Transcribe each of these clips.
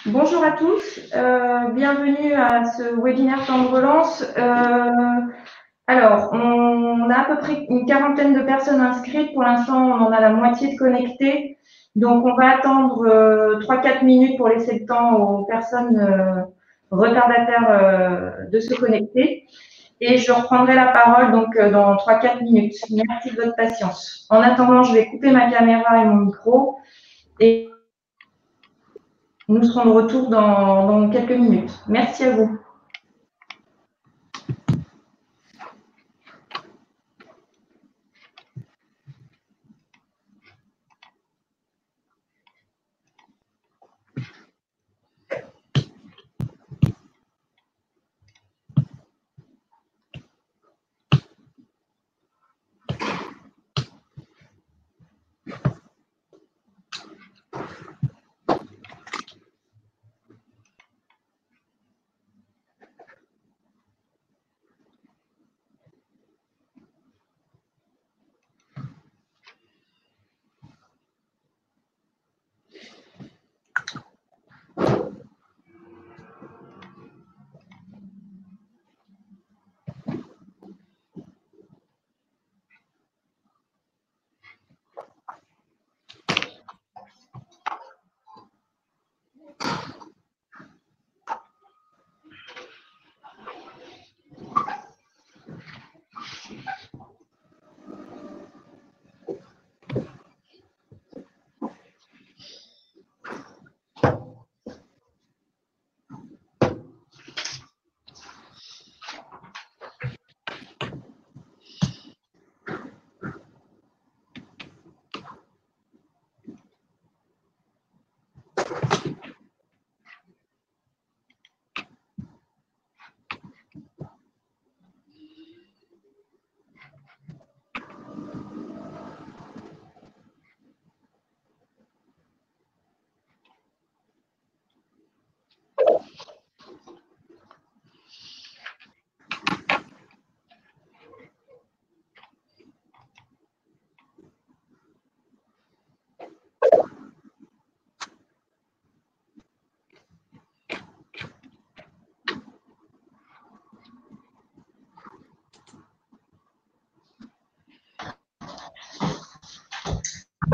Bonjour à tous, bienvenue à ce webinaire Temps de relance. Alors, on a à peu près une quarantaine de personnes inscrites. Pour l'instant, on en a la moitié de connectées. Donc, on va attendre 3-4 minutes pour laisser le temps aux personnes retardataires de se connecter. Et je reprendrai la parole donc dans 3-4 minutes. Merci de votre patience. En attendant, je vais couper ma caméra et mon micro. Et nous serons de retour dans quelques minutes. Merci à vous.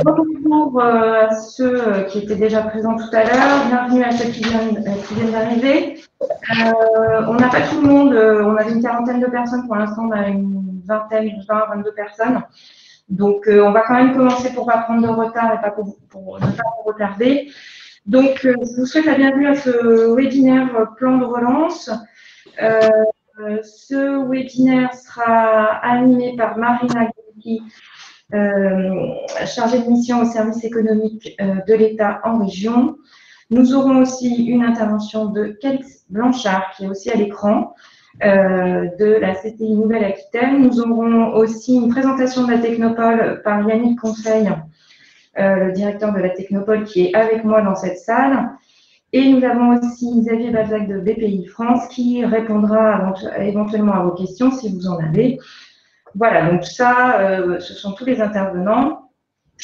Bonjour à ceux qui étaient déjà présents tout à l'heure, bienvenue à ceux qui viennent d'arriver. On n'a pas tout le monde, on avait une quarantaine de personnes, pour l'instant on a une vingtaine, 22 personnes. Donc on va quand même commencer pour ne pas prendre de retard et pas pour ne pas vous retarder. Donc je vous souhaite la bienvenue à ce webinaire plan de relance. Ce webinaire sera animé par Marina Gouki, chargée de mission au service économique de l'État en région. Nous aurons aussi une intervention de Calix Blanchard, qui est aussi à l'écran, de la CTI Nouvelle-Aquitaine. Nous aurons aussi une présentation de la Technopole par Yannick Conseil, le directeur de la Technopole, qui est avec moi dans cette salle. Et nous avons aussi Xavier Balzac de BPI France, qui répondra éventuellement à vos questions si vous en avez. Voilà, donc ça, ce sont tous les intervenants.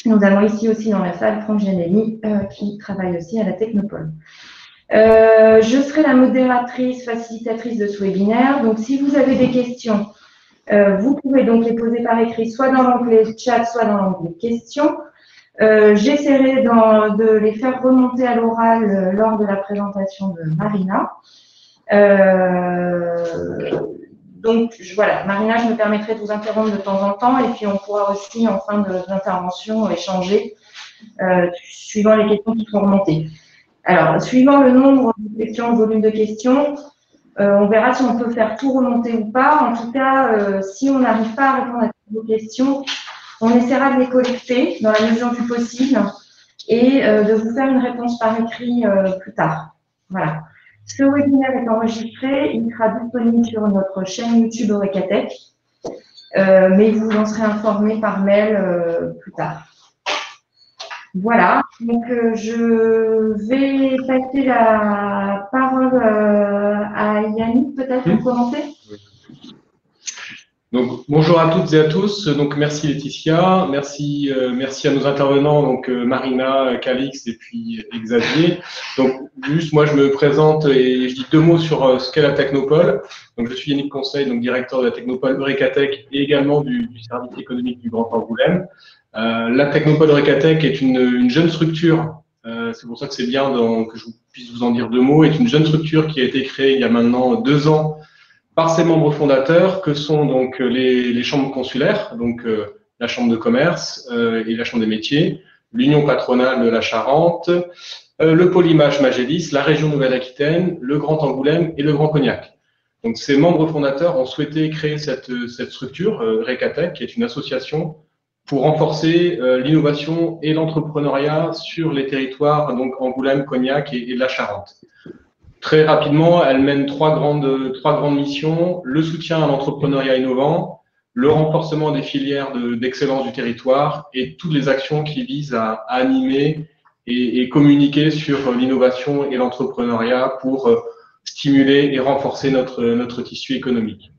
Nous avons ici aussi dans la salle Franck Gianelli, qui travaille aussi à la Technopole. Je serai la modératrice, facilitatrice de ce webinaire. Donc, si vous avez des questions, vous pouvez donc les poser par écrit, soit dans l'onglet chat, soit dans l'onglet questions. J'essaierai de les faire remonter à l'oral lors de la présentation de Marina. Donc, voilà, Marina, je me permettrai de vous interrompre de temps en temps et puis on pourra aussi, en fin d'intervention, échanger suivant les questions qui seront remontées. Alors, suivant le nombre de questions, le volume de questions, on verra si on peut faire tout remonter ou pas. En tout cas, si on n'arrive pas à répondre à toutes vos questions, on essaiera de les collecter dans la mesure du possible et de vous faire une réponse par écrit plus tard. Voilà. Ce webinaire est enregistré, il sera disponible sur notre chaîne YouTube Eurekatech, mais vous en serez informé par mail plus tard. Voilà, donc je vais passer la parole à Yannick, peut-être, pour commencer. Donc, bonjour à toutes et à tous. Donc, merci Laetitia, merci à nos intervenants, donc Marina, Calix et puis Xavier. Donc, juste moi, je me présente et je dis deux mots sur ce qu'est la Technopole. Donc, je suis Yannick Conseil, donc directeur de la Technopole Eurekatech et également du service économique du Grand Angoulême. La Technopole Eurekatech est une jeune structure. C'est pour ça que c'est bien que je puisse vous en dire deux mots. Est une jeune structure qui a été créée il y a maintenant 2 ans par ses membres fondateurs, que sont donc les chambres consulaires, donc la chambre de commerce et la chambre des métiers, l'union patronale de la Charente, le pôle image Magélis, la région Nouvelle-Aquitaine, le Grand Angoulême et le Grand Cognac. Donc ces membres fondateurs ont souhaité créer cette structure, Recatech, qui est une association pour renforcer l'innovation et l'entrepreneuriat sur les territoires, donc Angoulême, Cognac et la Charente. Très rapidement, elle mène trois grandes missions: le soutien à l'entrepreneuriat innovant, le renforcement des filières d'excellence du territoire et toutes les actions qui visent à animer et communiquer sur l'innovation et l'entrepreneuriat pour stimuler et renforcer notre tissu économique.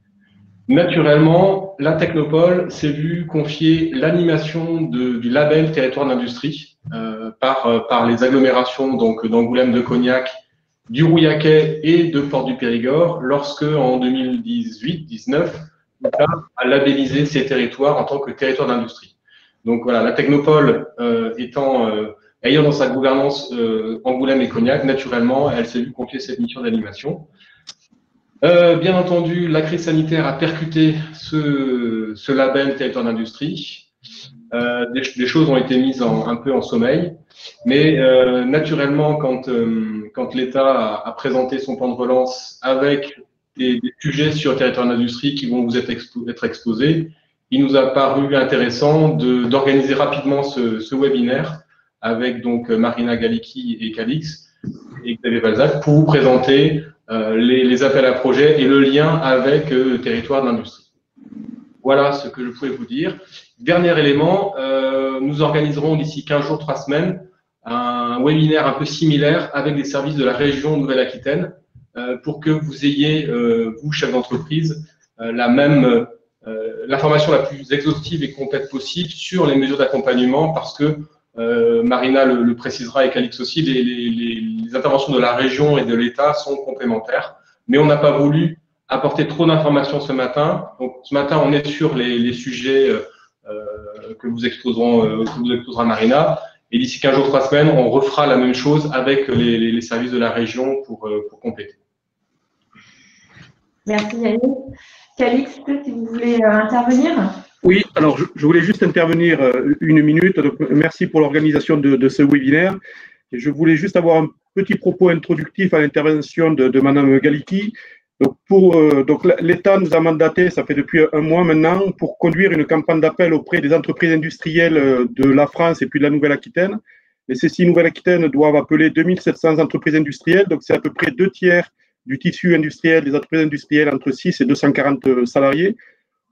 Naturellement, la Technopole s'est vue confier l'animation du label territoire d'industrie par les agglomérations donc d'Angoulême, de Cognac, du Rouillaquet et de Porte du Périgord, lorsque en 2018-19, l'État a labellisé ces territoires en tant que territoire d'industrie. Donc voilà, la Technopole ayant dans sa gouvernance Angoulême et Cognac, naturellement, elle s'est vue confier cette mission d'animation. Bien entendu, la crise sanitaire a percuté ce label territoire d'industrie. Des choses ont été mises un peu en sommeil, mais naturellement, quand l'État a présenté son plan de relance avec des sujets sur le territoire d'industrie qui vont vous être exposés, il nous a paru intéressant d'organiser rapidement ce webinaire avec donc Marina Galiki et Calix et Xavier Balzac pour vous présenter les appels à projets et le lien avec le territoire d'industrie. Voilà ce que je pouvais vous dire. Dernier élément, nous organiserons d'ici 15 jours, 3 semaines, un webinaire un peu similaire avec des services de la région Nouvelle-Aquitaine pour que vous ayez, vous, chef d'entreprise, l'information la plus exhaustive et complète possible sur les mesures d'accompagnement, parce que Marina le précisera et Calix aussi, les interventions de la région et de l'État sont complémentaires, mais on n'a pas voulu apporter trop d'informations ce matin. Donc ce matin, on est sur les sujets que vous exposera Marina, et d'ici 15 jours, 3 semaines, on refera la même chose avec les services de la région pour compléter. Merci Yannick. Calix, si vous voulez intervenir. Oui, alors je voulais juste intervenir 1 minute. Donc, merci pour l'organisation de ce webinaire. Et je voulais juste avoir un petit propos introductif à l'intervention de Madame Galiki. Donc, l'État nous a mandaté, ça fait depuis 1 mois maintenant, pour conduire une campagne d'appel auprès des entreprises industrielles de la France et puis de la Nouvelle-Aquitaine. Et ces 6 Nouvelle-Aquitaine doivent appeler 2700 entreprises industrielles. Donc, c'est à peu près 2 tiers du tissu industriel des entreprises industrielles entre 6 et 240 salariés,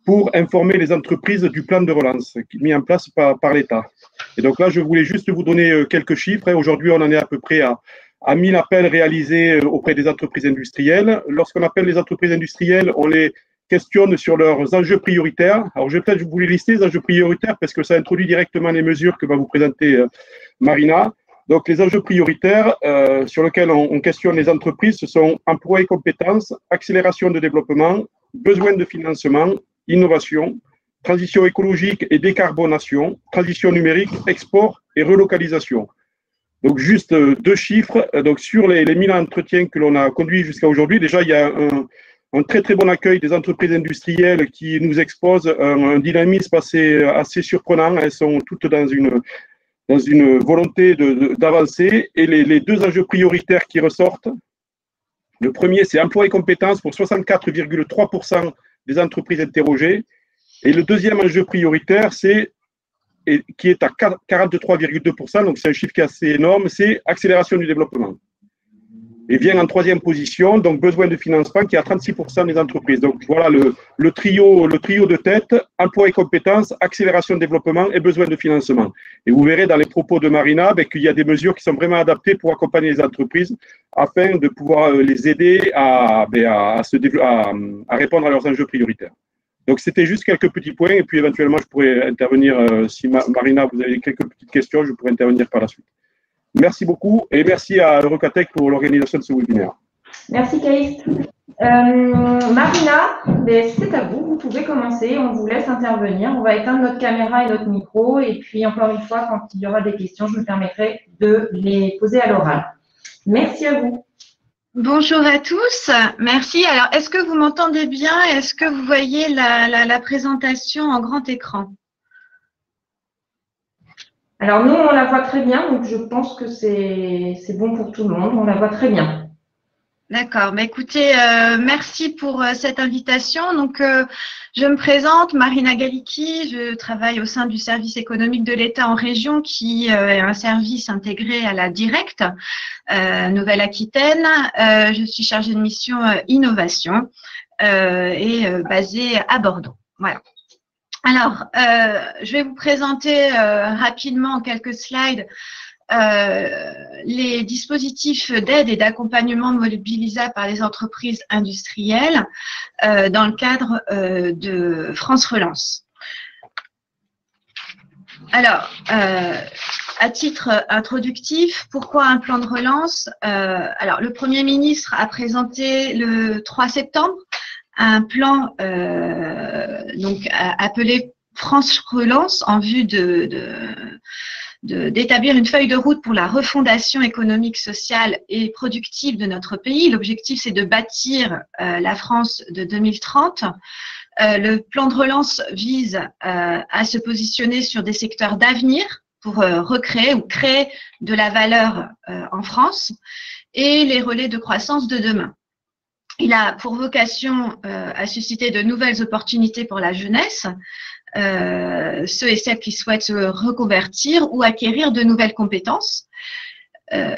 pour informer les entreprises du plan de relance mis en place par l'État. Et donc là, je voulais juste vous donner quelques chiffres. Aujourd'hui, on en est à peu près à 1000 appels réalisés auprès des entreprises industrielles. Lorsqu'on appelle les entreprises industrielles, on les questionne sur leurs enjeux prioritaires. Alors, je vais peut-être vous les lister, les enjeux prioritaires, parce que ça introduit directement les mesures que va vous présenter Marina. Donc, les enjeux prioritaires sur lesquels on questionne les entreprises, ce sont emploi et compétences, accélération de développement, besoin de financement, innovation, transition écologique et décarbonation, transition numérique, export et relocalisation. Donc, juste 2 chiffres. Donc, sur les 1000 entretiens que l'on a conduits jusqu'à aujourd'hui, déjà, il y a un très, très bon accueil des entreprises industrielles qui nous exposent un dynamisme assez surprenant. Elles sont toutes dans une volonté d'avancer. Et les 2 enjeux prioritaires qui ressortent, le premier, c'est emploi et compétences pour 64,3% des entreprises interrogées. Et le deuxième enjeu prioritaire, qui est à 43,2%, donc c'est un chiffre qui est assez énorme, c'est accélération du développement. Et vient en 3e position, donc besoin de financement, qui est à 36% des entreprises. Donc voilà le trio de tête: emploi et compétences, accélération de développement et besoin de financement. Et vous verrez dans les propos de Marina qu'il y a des mesures qui sont vraiment adaptées pour accompagner les entreprises afin de pouvoir les aider à répondre à leurs enjeux prioritaires. Donc, c'était juste quelques petits points et puis éventuellement, je pourrais intervenir, si Marina, vous avez quelques petites questions, je pourrais intervenir par la suite. Merci beaucoup et merci à Eurocatech pour l'organisation de ce webinaire. Merci Caïs. Marina, c'est à vous, vous pouvez commencer, on vous laisse intervenir. On va éteindre notre caméra et notre micro et puis encore une fois, quand il y aura des questions, je me permettrai de les poser à l'oral. Merci à vous. Bonjour à tous, merci. Alors, est-ce que vous m'entendez bien? Est-ce que vous voyez la présentation en grand écran? Alors, nous, on la voit très bien, donc je pense que c'est bon pour tout le monde, on la voit très bien. D'accord, mais écoutez, merci pour cette invitation. Donc, je me présente, Marina Galicki, je travaille au sein du service économique de l'État en région qui est un service intégré à la Directe Nouvelle-Aquitaine. Je suis chargée de mission innovation et basée à Bordeaux. Voilà. Alors, je vais vous présenter rapidement en quelques slides les dispositifs d'aide et d'accompagnement mobilisables par les entreprises industrielles dans le cadre de France Relance. Alors, à titre introductif, pourquoi un plan de relance? Alors, le Premier ministre a présenté le 3 septembre un plan donc appelé France Relance en vue d'établir une feuille de route pour la refondation économique, sociale et productive de notre pays. L'objectif, c'est de bâtir la France de 2030. Le plan de relance vise à se positionner sur des secteurs d'avenir pour recréer ou créer de la valeur en France et les relais de croissance de demain. Il a pour vocation à susciter de nouvelles opportunités pour la jeunesse, ceux et celles qui souhaitent se reconvertir ou acquérir de nouvelles compétences.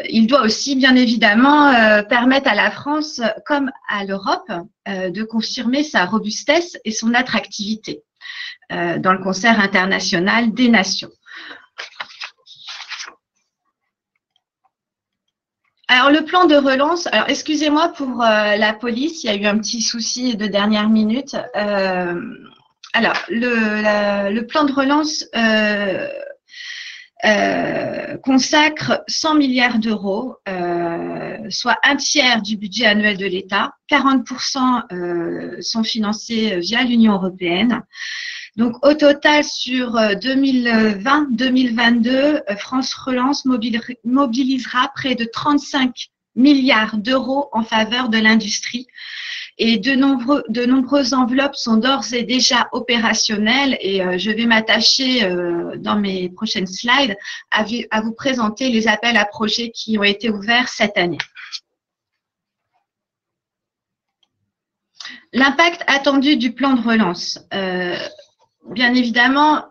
Il doit aussi, bien évidemment, permettre à la France, comme à l'Europe, de confirmer sa robustesse et son attractivité dans le concert international des nations. Alors, le plan de relance, alors excusez-moi pour la police, il y a eu un petit souci de dernière minute. Alors, le plan de relance consacre 100 milliards d'euros, soit un tiers du budget annuel de l'État. 40% sont financés via l'Union européenne. Donc, au total, sur 2020-2022, France Relance mobilisera près de 35 milliards d'euros en faveur de l'industrie. Et de nombreuses enveloppes sont d'ores et déjà opérationnelles et je vais m'attacher dans mes prochaines slides à vous présenter les appels à projets qui ont été ouverts cette année. L'impact attendu du plan de relance. Bien évidemment,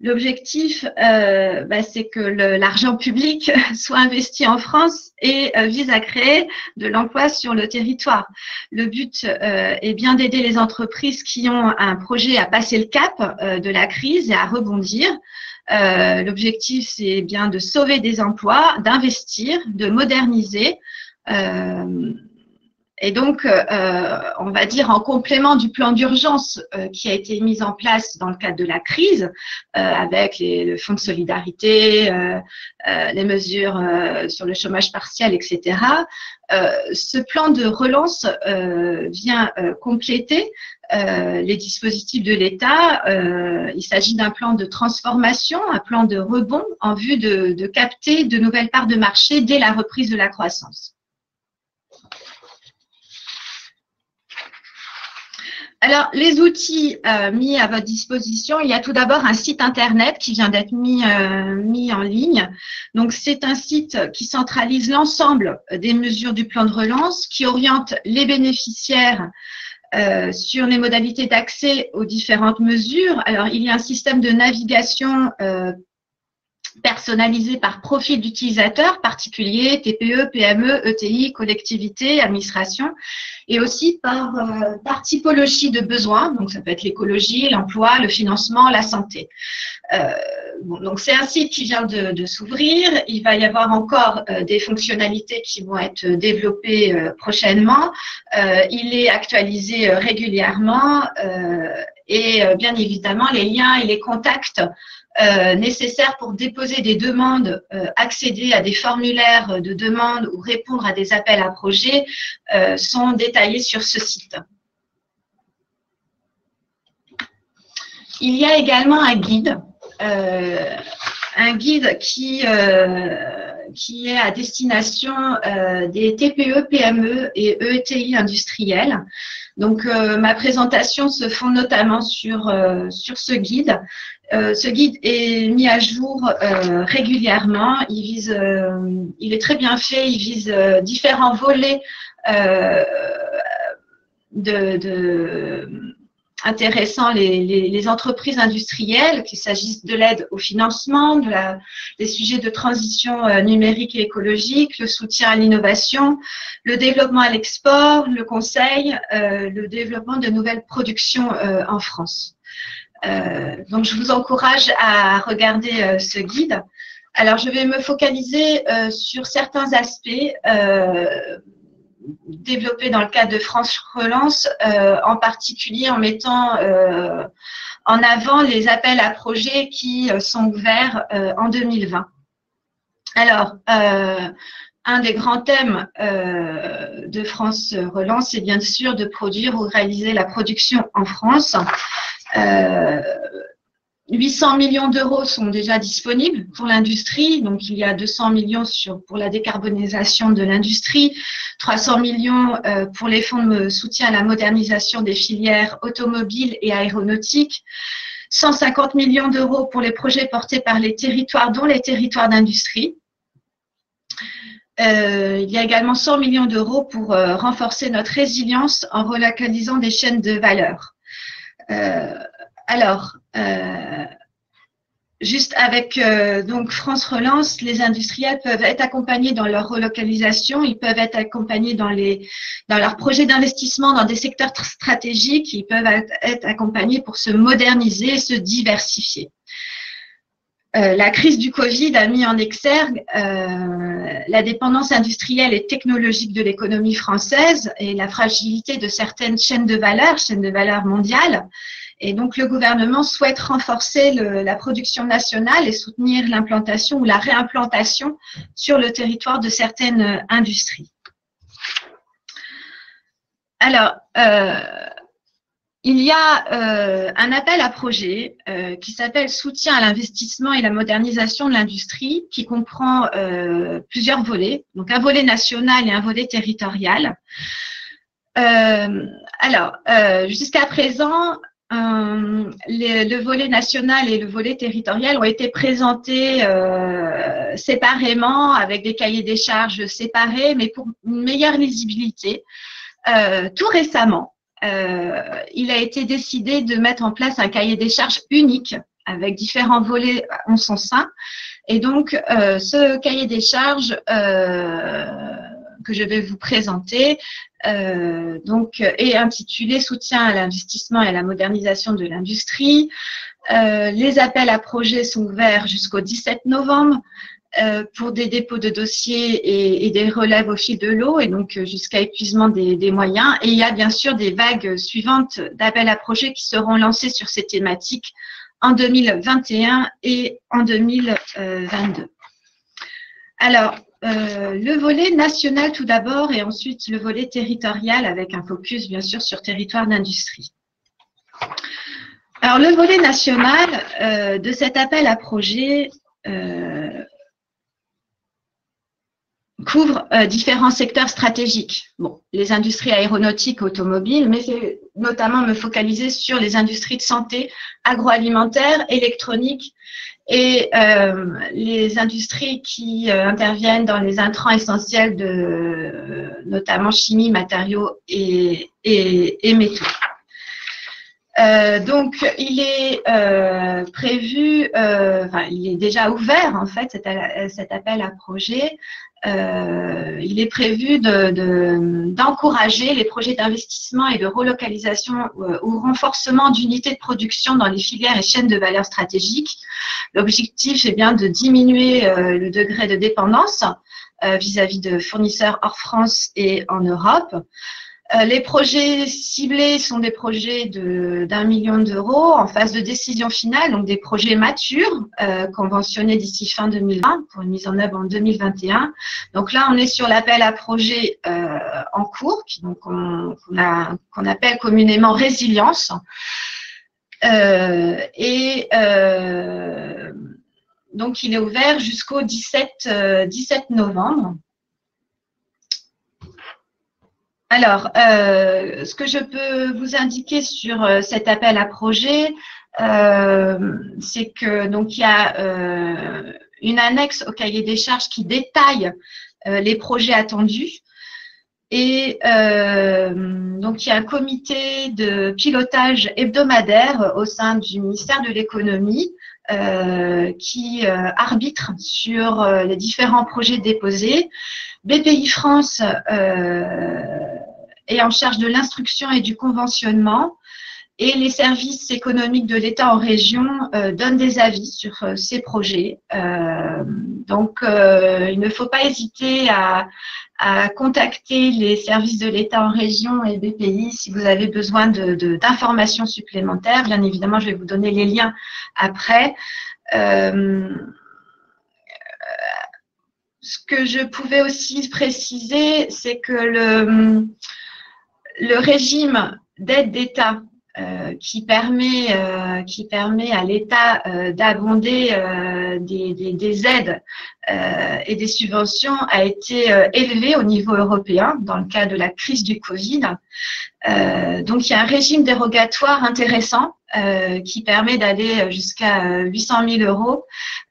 l'objectif, c'est que l'argent public soit investi en France et vise à créer de l'emploi sur le territoire. Le but est bien d'aider les entreprises qui ont un projet à passer le cap de la crise et à rebondir. L'objectif, c'est bien de sauver des emplois, d'investir, de moderniser. Et donc, on va dire en complément du plan d'urgence qui a été mis en place dans le cadre de la crise, avec le fonds de solidarité, les mesures sur le chômage partiel, etc. Ce plan de relance vient compléter les dispositifs de l'État. Il s'agit d'un plan de transformation, un plan de rebond en vue de capter de nouvelles parts de marché dès la reprise de la croissance. Alors, les outils mis à votre disposition, il y a tout d'abord un site internet qui vient d'être mis en ligne. Donc, c'est un site qui centralise l'ensemble des mesures du plan de relance, qui oriente les bénéficiaires sur les modalités d'accès aux différentes mesures. Alors, il y a un système de navigation personnalisé par profil d'utilisateur, particulier, TPE, PME, ETI, collectivité, administration, et aussi par typologie de besoins. Donc, ça peut être l'écologie, l'emploi, le financement, la santé. Donc, c'est un site qui vient de s'ouvrir. Il va y avoir encore des fonctionnalités qui vont être développées prochainement. Il est actualisé régulièrement et bien évidemment, les liens et les contacts nécessaires pour déposer des demandes, accéder à des formulaires de demande ou répondre à des appels à projets sont détaillés sur ce site. Il y a également un guide qui est à destination des TPE, PME et ETI industriels. Donc, ma présentation se fonde notamment sur ce guide. Ce guide est mis à jour régulièrement. Il est très bien fait. Il vise différents volets intéressant les entreprises industrielles, qu'il s'agisse de l'aide au financement, des sujets de transition numérique et écologique, le soutien à l'innovation, le développement à l'export, le conseil, le développement de nouvelles productions en France. Donc, je vous encourage à regarder ce guide. Alors, je vais me focaliser sur certains aspects développé dans le cadre de France Relance, en particulier en mettant en avant les appels à projets qui sont ouverts en 2020. Alors, un des grands thèmes de France Relance, c'est bien sûr de produire ou réaliser la production en France. 800 millions d'euros sont déjà disponibles pour l'industrie, donc il y a 200 millions pour la décarbonisation de l'industrie, 300 millions pour les fonds de soutien à la modernisation des filières automobiles et aéronautiques, 150 millions d'euros pour les projets portés par les territoires, dont les territoires d'industrie. Il y a également 100 millions d'euros pour renforcer notre résilience en relocalisant des chaînes de valeur. Juste avec donc France Relance, les industriels peuvent être accompagnés dans leur relocalisation, ils peuvent être accompagnés dans leurs projets d'investissement dans des secteurs stratégiques, ils peuvent être accompagnés pour se moderniser, se diversifier. La crise du Covid a mis en exergue la dépendance industrielle et technologique de l'économie française et la fragilité de certaines chaînes de valeur mondiales. Et donc, le gouvernement souhaite renforcer la production nationale et soutenir l'implantation ou la réimplantation sur le territoire de certaines industries. Alors, il y a un appel à projet qui s'appelle « Soutien à l'investissement et la modernisation de l'industrie » qui comprend plusieurs volets, donc un volet national et un volet territorial. Jusqu'à présent, le volet national et le volet territorial ont été présentés séparément avec des cahiers des charges séparés, mais pour une meilleure lisibilité. Tout récemment, il a été décidé de mettre en place un cahier des charges unique avec différents volets en son sein. Et donc, ce cahier des charges que je vais vous présenter est intitulé « Soutien à l'investissement et à la modernisation de l'industrie ». Les appels à projets sont ouverts jusqu'au 17 novembre pour des dépôts de dossiers et des relèves au fil de l'eau, et donc jusqu'à épuisement des moyens. Et il y a bien sûr des vagues suivantes d'appels à projets qui seront lancés sur ces thématiques en 2021 et en 2022. Alors, le volet national tout d'abord et ensuite le volet territorial avec un focus bien sûr sur territoire d'industrie. Alors, le volet national de cet appel à projet couvre différents secteurs stratégiques. Bon, les industries aéronautiques, automobiles, mais c'est notamment me focaliser sur les industries de santé, agroalimentaire, électronique et les industries qui interviennent dans les intrants essentiels de notamment chimie, matériaux et métaux. Donc, il est prévu, il est déjà ouvert en fait cet appel à projet. Il est prévu d'encourager les projets d'investissement et de relocalisation ou renforcement d'unités de production dans les filières et chaînes de valeur stratégiques. L'objectif est bien de diminuer le degré de dépendance vis-à-vis de fournisseurs hors France et en Europe. Les projets ciblés sont des projets d'1 million d'euros en phase de décision finale, donc des projets matures, conventionnés d'ici fin 2020 pour une mise en œuvre en 2021. Donc là, on est sur l'appel à projet en cours, qu'on appelle communément résilience. Donc, il est ouvert jusqu'au 17 novembre. Alors, ce que je peux vous indiquer sur cet appel à projet, c'est que donc il y a une annexe au cahier des charges qui détaille les projets attendus. Et donc, il y a un comité de pilotage hebdomadaire au sein du ministère de l'économie qui arbitre sur les différents projets déposés. BPI France est en charge de l'instruction et du conventionnement, et les services économiques de l'État en région donnent des avis sur ces projets. Donc, il ne faut pas hésiter à contacter les services de l'État en région et BPI si vous avez besoin d'informations supplémentaires. Bien évidemment, je vais vous donner les liens après. Ce que je pouvais aussi préciser, c'est que le régime d'aide d'État qui permet à l'État d'abonder des aides et des subventions a été élevé au niveau européen dans le cadre de la crise du Covid. Donc, il y a un régime dérogatoire intéressant qui permet d'aller jusqu'à 800 000 euros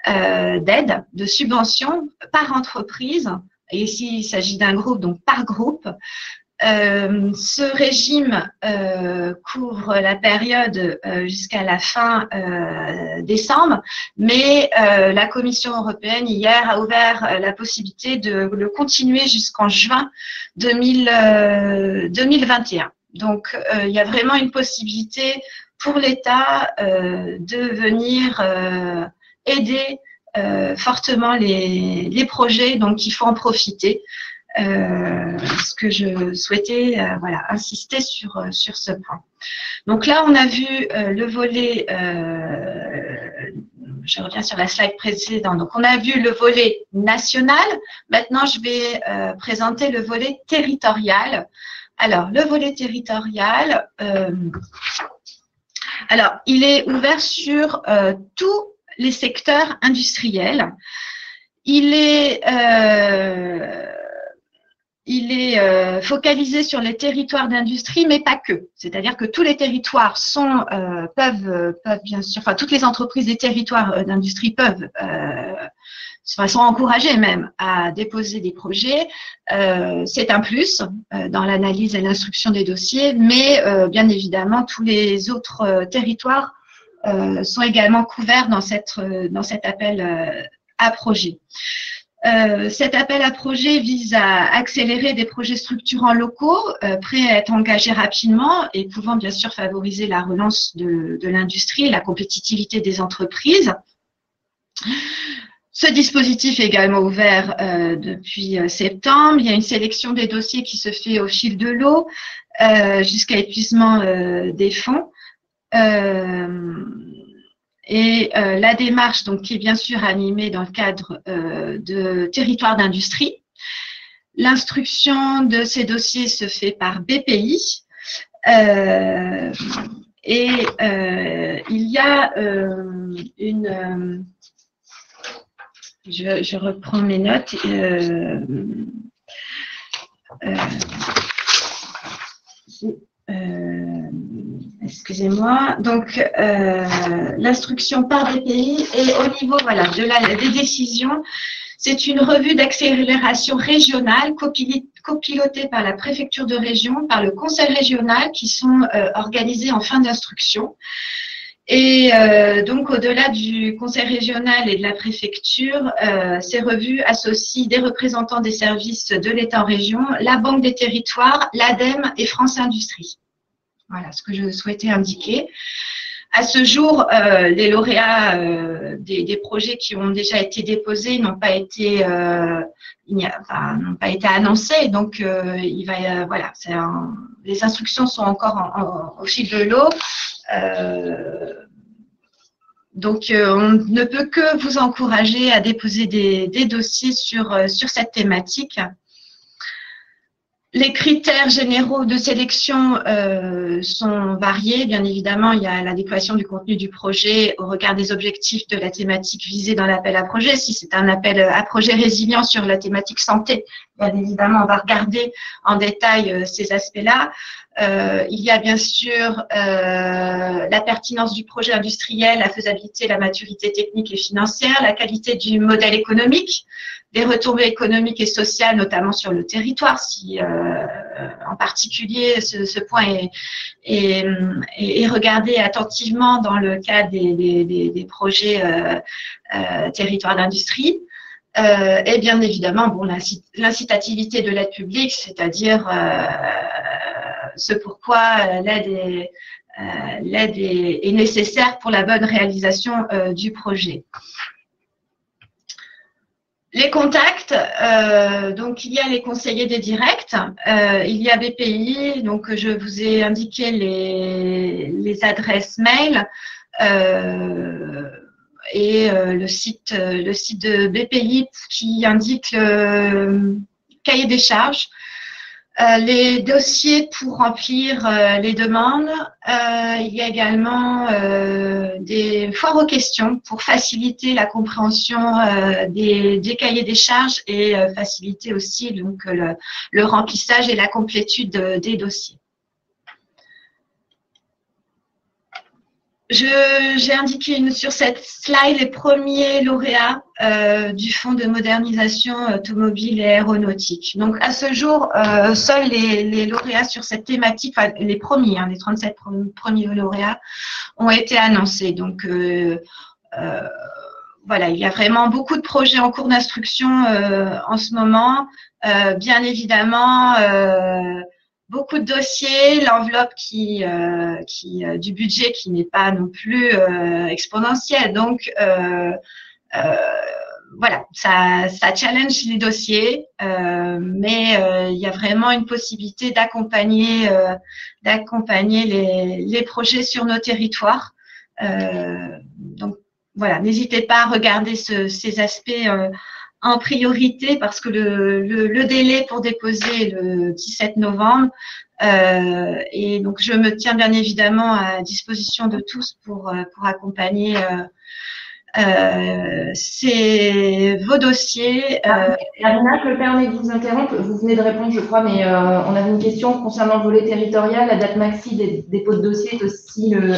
d'aide, de subventions par entreprise. Et ici, il s'agit d'un groupe, donc par groupe. Ce régime couvre la période jusqu'à la fin décembre, mais la Commission européenne hier a ouvert la possibilité de le continuer jusqu'en juin 2021. Donc, il y a vraiment une possibilité pour l'État de venir aider fortement les projets, donc il faut en profiter. Ce que je souhaitais insister sur ce point. Donc là, on a vu le volet, je reviens sur la slide précédente, donc on a vu le volet national. Maintenant, je vais présenter le volet territorial. Alors, le volet territorial, il est ouvert sur tous les secteurs industriels. Il est focalisé sur les territoires d'industrie, mais pas que. C'est-à-dire que tous les territoires peuvent bien sûr, enfin toutes les entreprises des territoires d'industrie peuvent, sont encouragées même à déposer des projets. C'est un plus dans l'analyse et l'instruction des dossiers, mais bien évidemment tous les autres territoires sont également couverts dans cet appel à projet. Cet appel à projet vise à accélérer des projets structurants locaux prêts à être engagés rapidement et pouvant bien sûr favoriser la relance de l'industrie et la compétitivité des entreprises. Ce dispositif est également ouvert depuis septembre. Il y a une sélection des dossiers qui se fait au fil de l'eau jusqu'à épuisement des fonds. La démarche, donc, qui est bien sûr animée dans le cadre de territoire d'industrie. L'instruction de ces dossiers se fait par BPI. Il y a je reprends mes notes. Excusez-moi. Donc, l'instruction par BPI et au niveau des décisions, C'est une revue d'accélération régionale copilotée par la préfecture de région, par le conseil régional qui sont organisés en fin d'instruction. Et donc, au-delà du conseil régional et de la préfecture, ces revues associent des représentants des services de l'État en région, la Banque des territoires, l'ADEME et France Industrie. Voilà ce que je souhaitais indiquer. À ce jour, les lauréats des projets qui ont déjà été déposés n'ont pas été annoncés, donc voilà, les instructions sont encore au fil de l'eau. Donc, on ne peut que vous encourager à déposer des dossiers sur cette thématique. Les critères généraux de sélection sont variés. Bien évidemment, il y a l'adéquation du contenu du projet au regard des objectifs de la thématique visée dans l'appel à projet. Si c'est un appel à projet résilient sur la thématique santé, bien évidemment, on va regarder en détail ces aspects-là. Il y a bien sûr la pertinence du projet industriel, la faisabilité, la maturité technique et financière, la qualité du modèle économique, des retombées économiques et sociales, notamment sur le territoire, si en particulier ce point est regardé attentivement dans le cadre des projets territoires d'industrie. Et bien évidemment, bon, l'incitativité de l'aide publique, c'est-à-dire ce pourquoi l'aide est nécessaire pour la bonne réalisation du projet. Les contacts, donc il y a les conseillers des directs, il y a BPI, donc je vous ai indiqué les adresses mail et le site de BPI qui indique le cahier des charges. Les dossiers pour remplir les demandes. Il y a également des foires aux questions pour faciliter la compréhension des cahiers des charges et faciliter aussi donc, le remplissage et la complétude des dossiers. J'ai indiqué sur cette slide les premiers lauréats du Fonds de modernisation automobile et aéronautique. Donc, à ce jour, seuls les lauréats sur cette thématique, enfin, les premiers, les 37 premiers lauréats, ont été annoncés. Donc, voilà, il y a vraiment beaucoup de projets en cours d'instruction en ce moment. Bien évidemment, beaucoup de dossiers, l'enveloppe du budget qui n'est pas non plus exponentielle. Donc, voilà, ça challenge les dossiers, mais il y a vraiment une possibilité d'accompagner les projets sur nos territoires. Donc, voilà, n'hésitez pas à regarder ces aspects en priorité parce que le délai pour déposer est le 17 novembre et donc je me tiens bien évidemment à disposition de tous pour accompagner vos dossiers. Marina, je me permets de vous interrompre. Vous venez de répondre, je crois, mais on avait une question concernant le volet territorial. La date maxi des dépôts de dossiers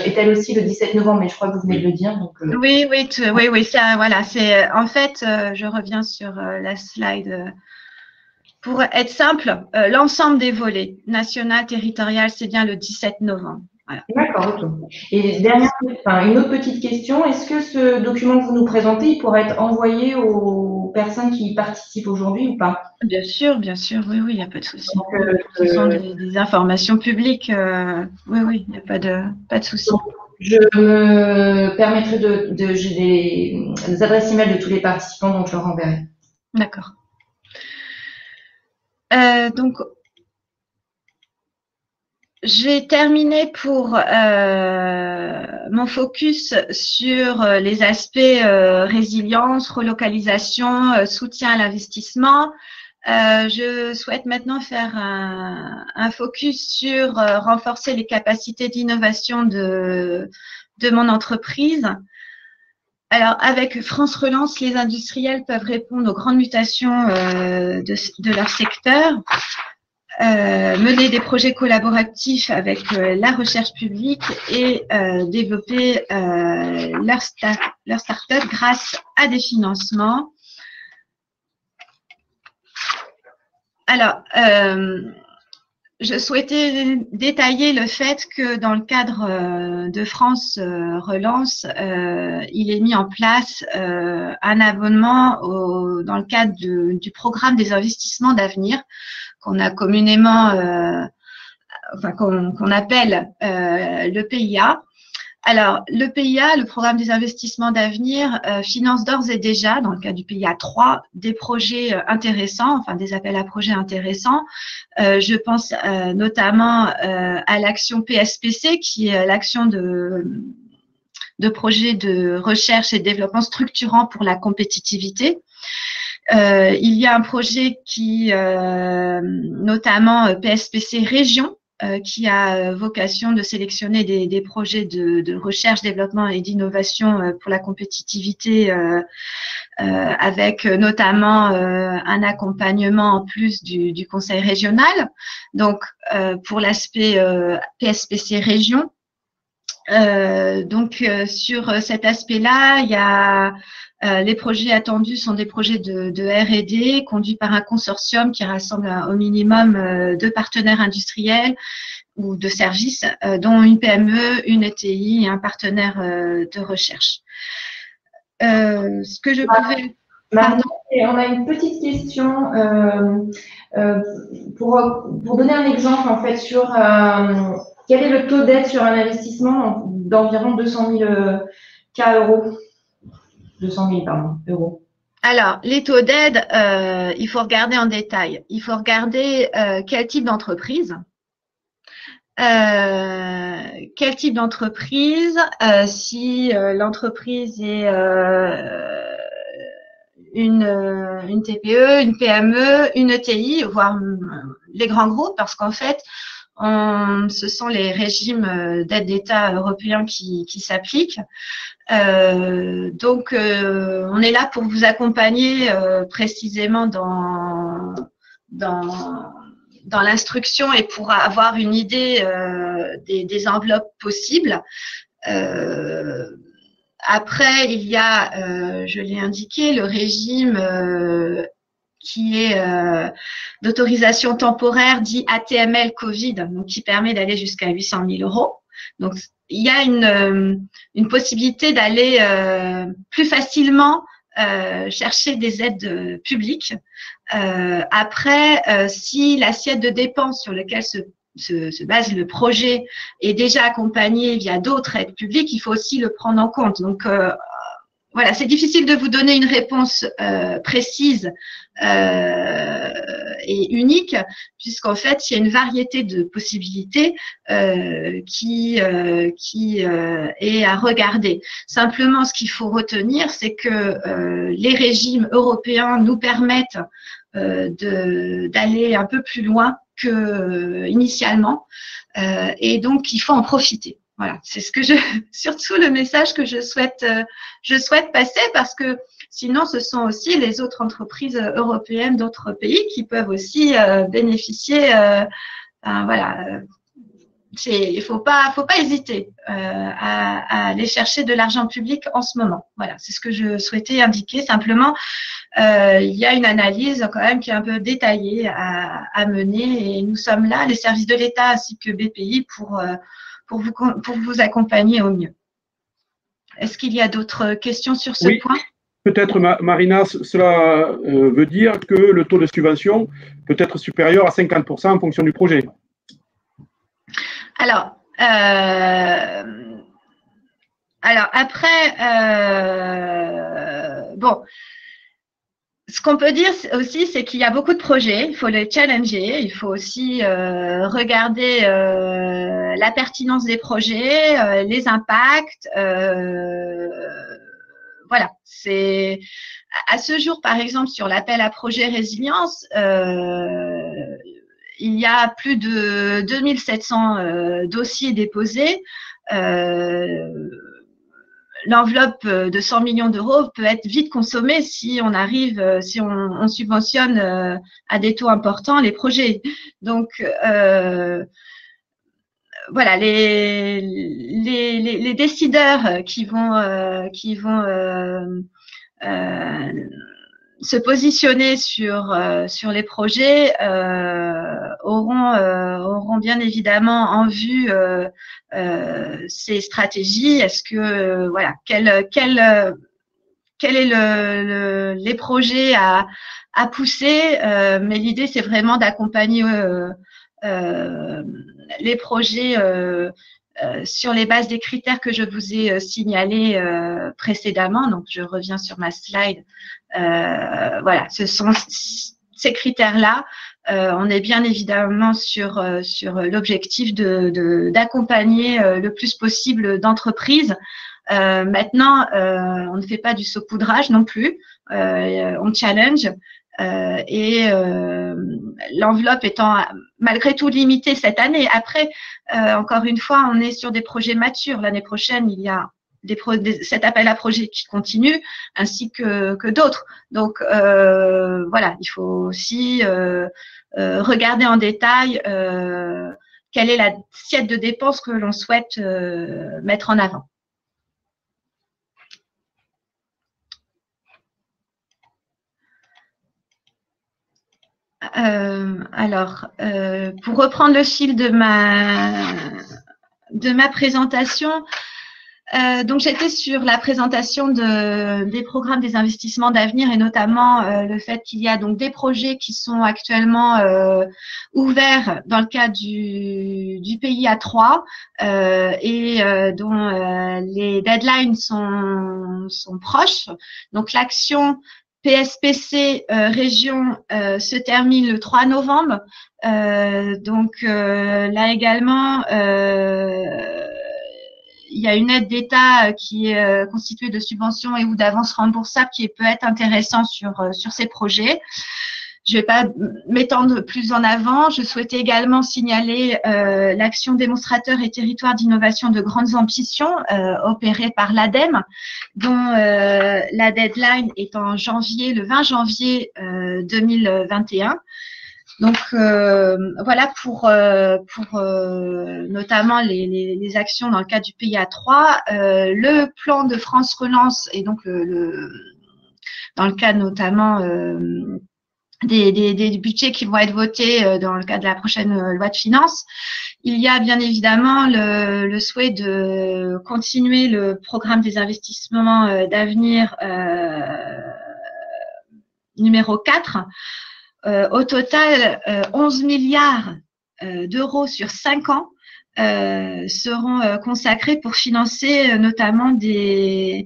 est-elle aussi le 17 novembre? Mais je crois que vous venez de le dire. Donc, Oui, ça, voilà. C'est en fait, je reviens sur la slide. Pour être simple, l'ensemble des volets national, territorial, c'est bien le 17 novembre. Voilà. D'accord, ok. Et une autre petite question, est-ce que ce document que vous nous présentez, il pourra être envoyé aux personnes qui y participent aujourd'hui ou pas? Bien sûr, oui, il n'y a pas de souci. Ce sont des informations publiques, oui, il n'y a pas de souci. Je me permettrai j'ai des adresses email de tous les participants, donc je leur enverrai. D'accord. Donc, j'ai terminé pour mon focus sur les aspects résilience, relocalisation, soutien à l'investissement. Je souhaite maintenant faire un focus sur renforcer les capacités d'innovation de mon entreprise. Alors, avec France Relance, les industriels peuvent répondre aux grandes mutations de leur secteur. Mener des projets collaboratifs avec la recherche publique et développer leur start-up grâce à des financements. Alors, je souhaitais détailler le fait que dans le cadre de France Relance, il est mis en place un abonnement dans le cadre du programme des investissements d'avenir qu'on a communément, qu'on appelle le PIA. Alors, le PIA, le programme des investissements d'avenir, finance d'ores et déjà, dans le cas du PIA 3, des projets intéressants, enfin des appels à projets intéressants. Je pense notamment à l'action PSPC, qui est l'action de projets de recherche et développement structurant pour la compétitivité. Il y a un projet qui, notamment PSPC Région, qui a vocation de sélectionner des projets de recherche, développement et d'innovation pour la compétitivité, avec notamment un accompagnement en plus du conseil régional. Donc, pour l'aspect PSPC Région. Sur cet aspect-là, il y a les projets attendus sont des projets de R&D conduits par un consortium qui rassemble au minimum 2 partenaires industriels ou de services, dont une PME, une ETI et un partenaire de recherche. Ce que je pouvais… Pardon. On a une petite question pour donner un exemple en fait sur quel est le taux d'aide sur un investissement d'environ 200 000 euros. 200 000 euros. Alors, les taux d'aide, il faut regarder en détail. Il faut regarder quel type d'entreprise. Quel type d'entreprise, si l'entreprise est une TPE, une PME, une ETI, voire les grands groupes, parce qu'en fait, ce sont les régimes d'aide d'État européens qui s'appliquent. Donc, on est là pour vous accompagner précisément dans l'instruction et pour avoir une idée des enveloppes possibles. Après, il y a, je l'ai indiqué, le régime qui est d'autorisation temporaire dit ATML Covid, donc qui permet d'aller jusqu'à 800 000 euros. Donc, il y a une possibilité d'aller plus facilement chercher des aides publiques. Après, si l'assiette de dépenses sur laquelle se base le projet est déjà accompagné via d'autres aides publiques, il faut aussi le prendre en compte. Donc, voilà, c'est difficile de vous donner une réponse précise et unique, puisqu'en fait, il y a une variété de possibilités qui est à regarder. Simplement, ce qu'il faut retenir, c'est que les régimes européens nous permettent d'aller un peu plus loin que initialement, et donc il faut en profiter. Voilà, c'est surtout le message que je souhaite passer, parce que sinon, ce sont aussi les autres entreprises européennes d'autres pays qui peuvent aussi bénéficier. Voilà, il faut pas hésiter à aller chercher de l'argent public en ce moment. Voilà, c'est ce que je souhaitais indiquer. Simplement, il y a une analyse quand même qui est un peu détaillée à mener, et nous sommes là, les services de l'État ainsi que BPI, pour vous accompagner au mieux. Est-ce qu'il y a d'autres questions sur ce point? Peut-être, Marina, cela veut dire que le taux de subvention peut être supérieur à 50% en fonction du projet. Alors après, bon, ce qu'on peut dire aussi, c'est qu'il y a beaucoup de projets, il faut les challenger, il faut aussi regarder la pertinence des projets, les impacts. Voilà, c'est à ce jour, par exemple, sur l'appel à projet résilience, il y a plus de 2700 dossiers déposés. L'enveloppe de 100 millions d'euros peut être vite consommée si on arrive, si on subventionne à des taux importants les projets. Donc, voilà, les décideurs qui vont se positionner sur les projets auront bien évidemment en vue ces stratégies. Est-ce que voilà, quel est les projets à pousser, mais l'idée c'est vraiment d'accompagner les projets sur les bases des critères que je vous ai signalés précédemment. Donc, je reviens sur ma slide. Voilà, ce sont ces critères-là. On est bien évidemment sur l'objectif d'accompagner le plus possible d'entreprises. Maintenant, on ne fait pas du saupoudrage non plus. On challenge. L'enveloppe étant malgré tout limitée cette année. Après, encore une fois, on est sur des projets matures. L'année prochaine, il y a cet appel à projets qui continue, ainsi que d'autres. Donc, voilà, il faut aussi regarder en détail quelle est l'assiette de dépenses que l'on souhaite mettre en avant. Pour reprendre le fil de ma présentation, donc j'étais sur la présentation des programmes des investissements d'avenir et notamment le fait qu'il y a donc des projets qui sont actuellement ouverts dans le cadre du PIA 3 dont les deadlines sont proches. Donc l'action PSPC région se termine le 3 novembre. Là également, il y a une aide d'État qui est constituée de subventions et ou d'avances remboursables qui peut être intéressant sur ces projets. Je ne vais pas m'étendre plus en avant. Je souhaitais également signaler l'action démonstrateur et territoire d'innovation de grandes ambitions opérée par l'ADEME, dont la deadline est en janvier, le 20 janvier 2021. Donc voilà pour notamment les actions dans le cadre du PIA 3, le plan de France Relance et donc dans le cadre notamment des budgets qui vont être votés dans le cadre de la prochaine loi de finances. Il y a bien évidemment le souhait de continuer le programme des investissements d'avenir numéro 4. Au total, 11 milliards d'euros sur 5 ans seront consacrés pour financer notamment des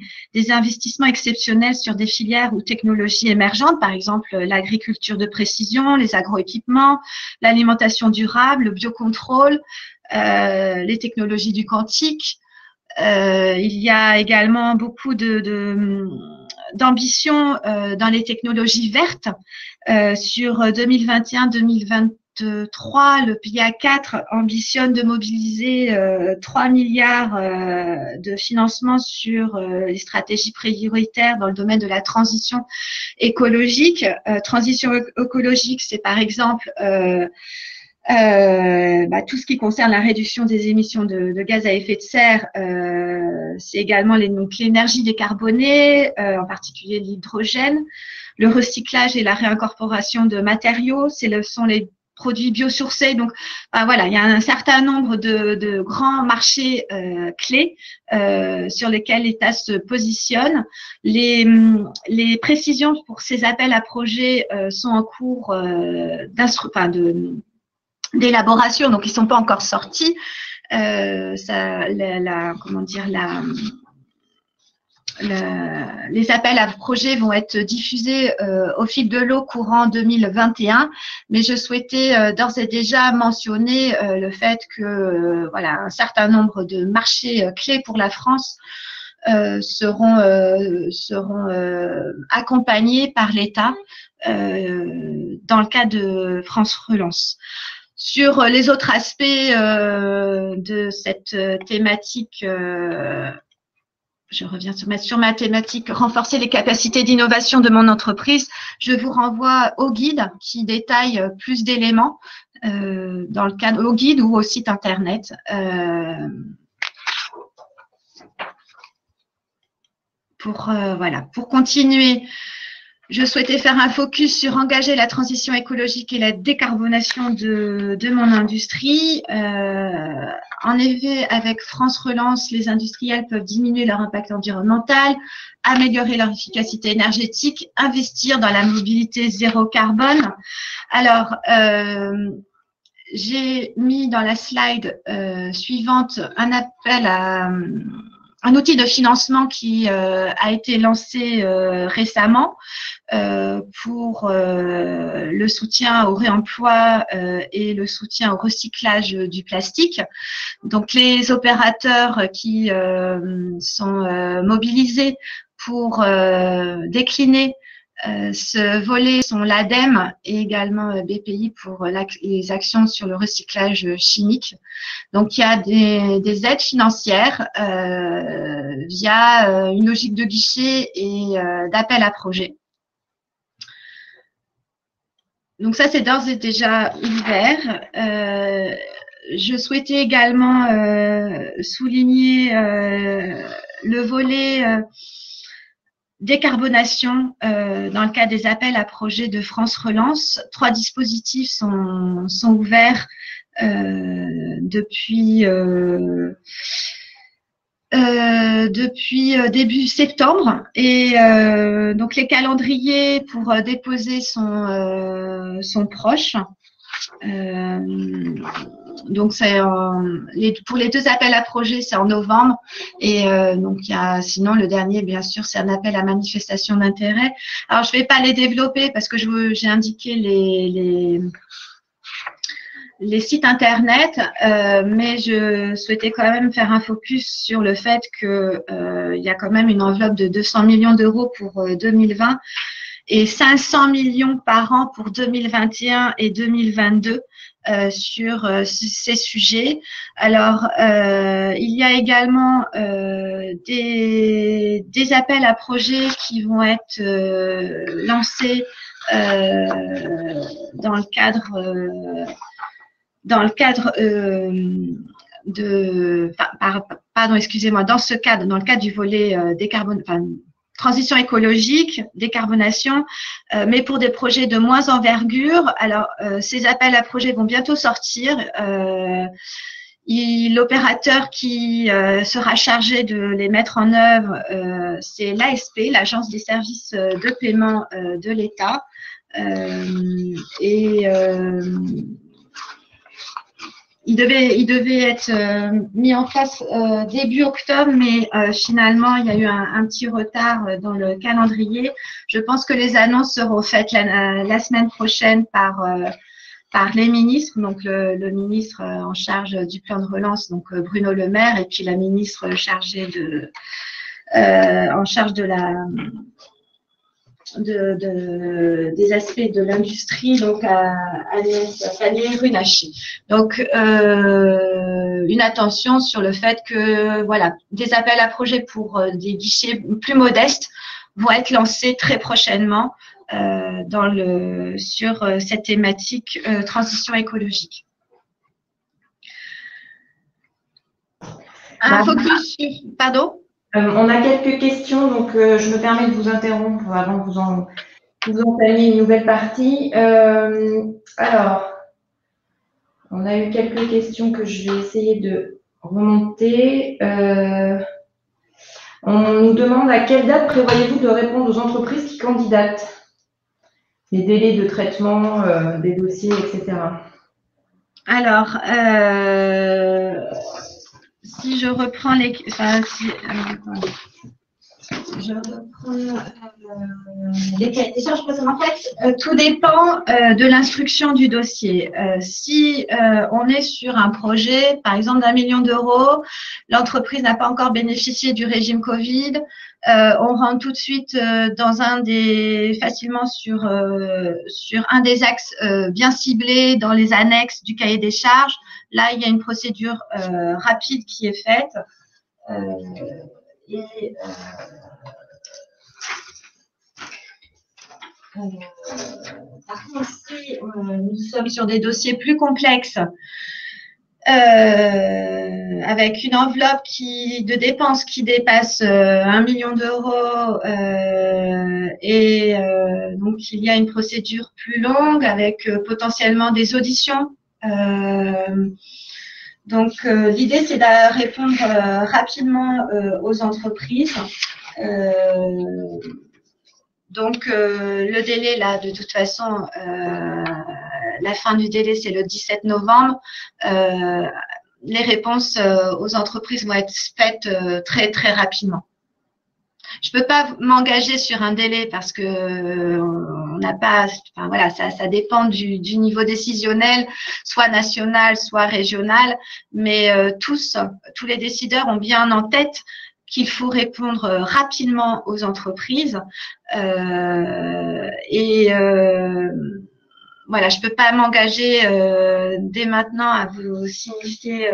investissements exceptionnels sur des filières ou technologies émergentes, par exemple l'agriculture de précision, les agroéquipements, l'alimentation durable, le biocontrôle, les technologies du quantique. Il y a également beaucoup d'ambition dans les technologies vertes. Sur 2021-2023, le PIA 4 ambitionne de mobiliser 3 milliards de financement sur les stratégies prioritaires dans le domaine de la transition écologique. Transition écologique, c'est par exemple tout ce qui concerne la réduction des émissions de gaz à effet de serre, c'est également l'énergie décarbonée, en particulier l'hydrogène, le recyclage et la réincorporation de matériaux, sont les produits biosourcés. Donc, voilà, il y a un certain nombre de grands marchés clés sur lesquels l'État se positionne. Les précisions pour ces appels à projets sont en cours d'élaboration, donc ils ne sont pas encore sortis. Les appels à projets vont être diffusés au fil de l'eau courant 2021, mais je souhaitais d'ores et déjà mentionner le fait que voilà, un certain nombre de marchés clés pour la France seront accompagnés par l'État dans le cadre de France Relance. Sur les autres aspects de cette thématique, je reviens sur ma thématique, renforcer les capacités d'innovation de mon entreprise. Je vous renvoie au guide qui détaille plus d'éléments dans le cadre au guide ou au site internet. Pour continuer Je souhaitais faire un focus sur engager la transition écologique et la décarbonation de mon industrie. En effet, avec France Relance, les industriels peuvent diminuer leur impact environnemental, améliorer leur efficacité énergétique, investir dans la mobilité zéro carbone. Alors, j'ai mis dans la slide suivante un appel à un outil de financement qui a été lancé récemment pour le soutien au réemploi et le soutien au recyclage du plastique. Donc, les opérateurs qui sont mobilisés pour décliner ce volet sont l'ADEME et également BPI pour les actions sur le recyclage chimique. Donc, il y a des aides financières via une logique de guichet et d'appel à projet. Donc, ça, c'est d'ores et déjà ouvert. Je souhaitais également souligner le volet décarbonation dans le cadre des appels à projets de France Relance. 3 dispositifs sont ouverts depuis début septembre et donc les calendriers pour déposer sont proches. Donc c'est pour les 2 appels à projets, c'est en novembre et donc il y a sinon le dernier bien sûr c'est un appel à manifestation d'intérêt. Alors je vais pas les développer parce que j'ai indiqué les sites internet, mais je souhaitais quand même faire un focus sur le fait que il y a quand même une enveloppe de 200 millions d'euros pour 2020 et 500 millions par an pour 2021 et 2022 sur ces sujets. Alors, il y a également des appels à projets qui vont être lancés dans le cadre dans le cadre du volet transition écologique, décarbonation, mais pour des projets de moins envergure. Alors, ces appels à projets vont bientôt sortir. L'opérateur qui sera chargé de les mettre en œuvre, c'est l'ASP, l'Agence des services de paiement de l'État. Il devait être mis en place début octobre, mais finalement, il y a eu un petit retard dans le calendrier. Je pense que les annonces seront faites la semaine prochaine par les ministres, donc le ministre en charge du plan de relance, donc Bruno Le Maire, et puis la ministre chargée en charge des aspects de l'industrie, donc Agnès Pannier-Runacher. Donc, une attention sur le fait que, voilà, des appels à projets pour des guichets plus modestes vont être lancés très prochainement sur cette thématique transition écologique. Un focus sur… Pardon ? On a quelques questions, donc je me permets de vous interrompre avant que vous entamiez une nouvelle partie. Alors, on a eu quelques questions que je vais essayer de remonter. On nous demande à quelle date prévoyez-vous de répondre aux entreprises qui candidatent? Les délais de traitement des dossiers, etc. Alors, si je reprends les… je reprends les questions. En fait, tout dépend de l'instruction du dossier. Si on est sur un projet, par exemple, d'1 million d'euros, l'entreprise n'a pas encore bénéficié du régime Covid, on rentre tout de suite facilement sur un des axes bien ciblés dans les annexes du cahier des charges. Là, il y a une procédure rapide qui est faite. Par contre, si nous sommes sur des dossiers plus complexes, avec une enveloppe de dépenses qui dépasse 1 million d'euros donc il y a une procédure plus longue avec potentiellement des auditions. Donc l'idée c'est de répondre rapidement aux entreprises. Donc le délai là de toute façon la fin du délai c'est le 17 novembre. Les réponses aux entreprises vont être faites très très rapidement. Je peux pas m'engager sur un délai parce que on n'a pas, enfin voilà, ça dépend du niveau décisionnel, soit national, soit régional, mais tous les décideurs ont bien en tête qu'il faut répondre rapidement aux entreprises voilà, je peux pas m'engager dès maintenant à vous signifier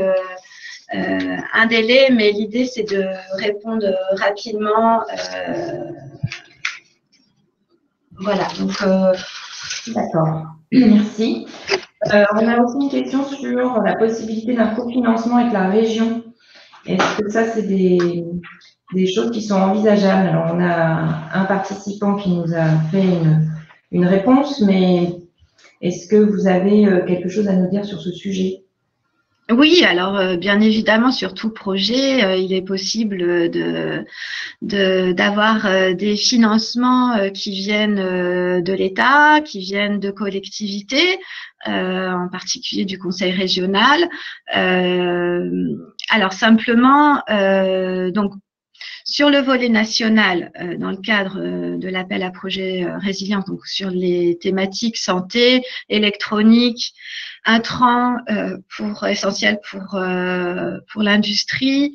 un délai, mais l'idée c'est de répondre rapidement. Voilà, donc d'accord, merci. On a aussi une question sur la possibilité d'un cofinancement avec la région. Est-ce que ça, c'est des choses qui sont envisageables? Alors, on a un participant qui nous a fait une réponse, mais est-ce que vous avez quelque chose à nous dire sur ce sujet? Oui, alors bien évidemment, sur tout projet, il est possible d'avoir des financements qui viennent de l'État, qui viennent de collectivités, en particulier du conseil régional. Alors simplement, donc sur le volet national, dans le cadre de l'appel à projet résilience, donc sur les thématiques santé, électronique, intrants essentiel pour l'industrie,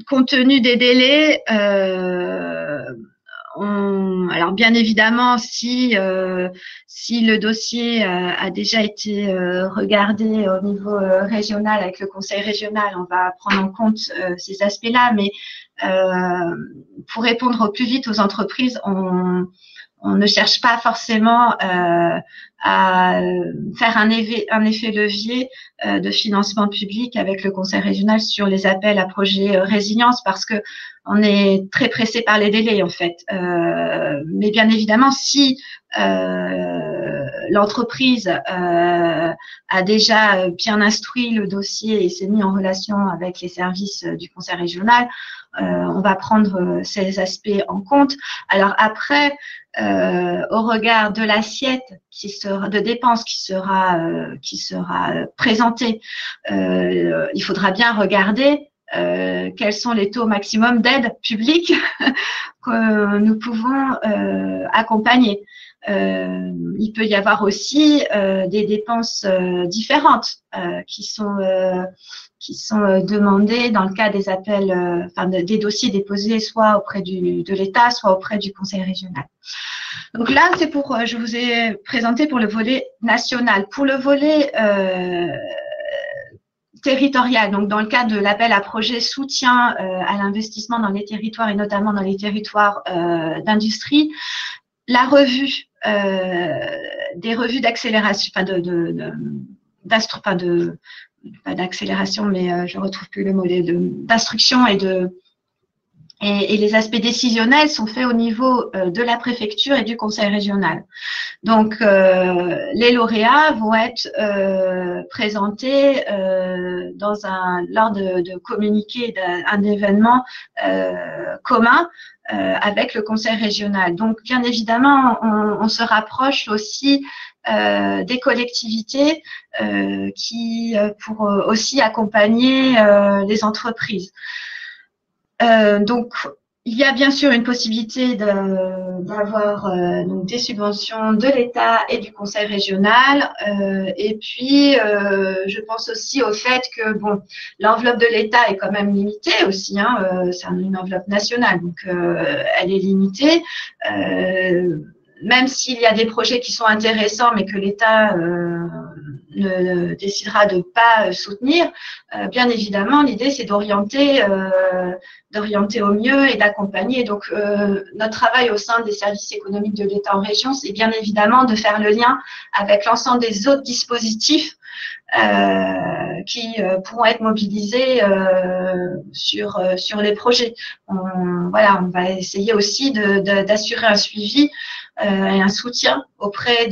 compte tenu des délais, alors bien évidemment, si le dossier a déjà été regardé au niveau régional avec le conseil régional, on va prendre en compte ces aspects-là, mais pour répondre au plus vite aux entreprises, on ne cherche pas forcément à faire un effet levier de financement public avec le conseil régional sur les appels à projets résilience parce que on est très pressé par les délais en fait. Mais bien évidemment, si l'entreprise a déjà bien instruit le dossier et s'est mis en relation avec les services du conseil régional, on va prendre ces aspects en compte. Alors après, au regard de l'assiette de dépenses qui sera présentée, il faudra bien regarder quels sont les taux maximum d'aide publique que nous pouvons accompagner. Il peut y avoir aussi des dépenses différentes qui sont demandées dans le cas des appels, des dossiers déposés soit auprès de l'État, soit auprès du conseil régional. Donc là, je vous ai présenté pour le volet national. Pour le volet territorial, donc dans le cadre de l'appel à projet soutien à l'investissement dans les territoires et notamment dans les territoires d'industrie, la revue des revues d'accélération, pas d'accélération, mais je retrouve plus le mot, d'instruction et les aspects décisionnels sont faits au niveau de la préfecture et du conseil régional. Donc, les lauréats vont être présentés lors de communiqués d'un événement commun avec le conseil régional. Donc, bien évidemment, on se rapproche aussi des collectivités pour aussi accompagner les entreprises. Donc, il y a bien sûr une possibilité d'avoir des subventions de l'État et du conseil régional. Et puis, je pense aussi au fait que l'enveloppe de l'État est quand même limitée aussi. C'est une enveloppe nationale, donc elle est limitée. même s'il y a des projets qui sont intéressants, mais que l'État ne décidera de pas soutenir, bien évidemment, l'idée c'est d'orienter au mieux et d'accompagner. Donc, notre travail au sein des services économiques de l'État en région, c'est bien évidemment de faire le lien avec l'ensemble des autres dispositifs qui pourront être mobilisés sur les projets. On va essayer aussi d'assurer un suivi et un soutien auprès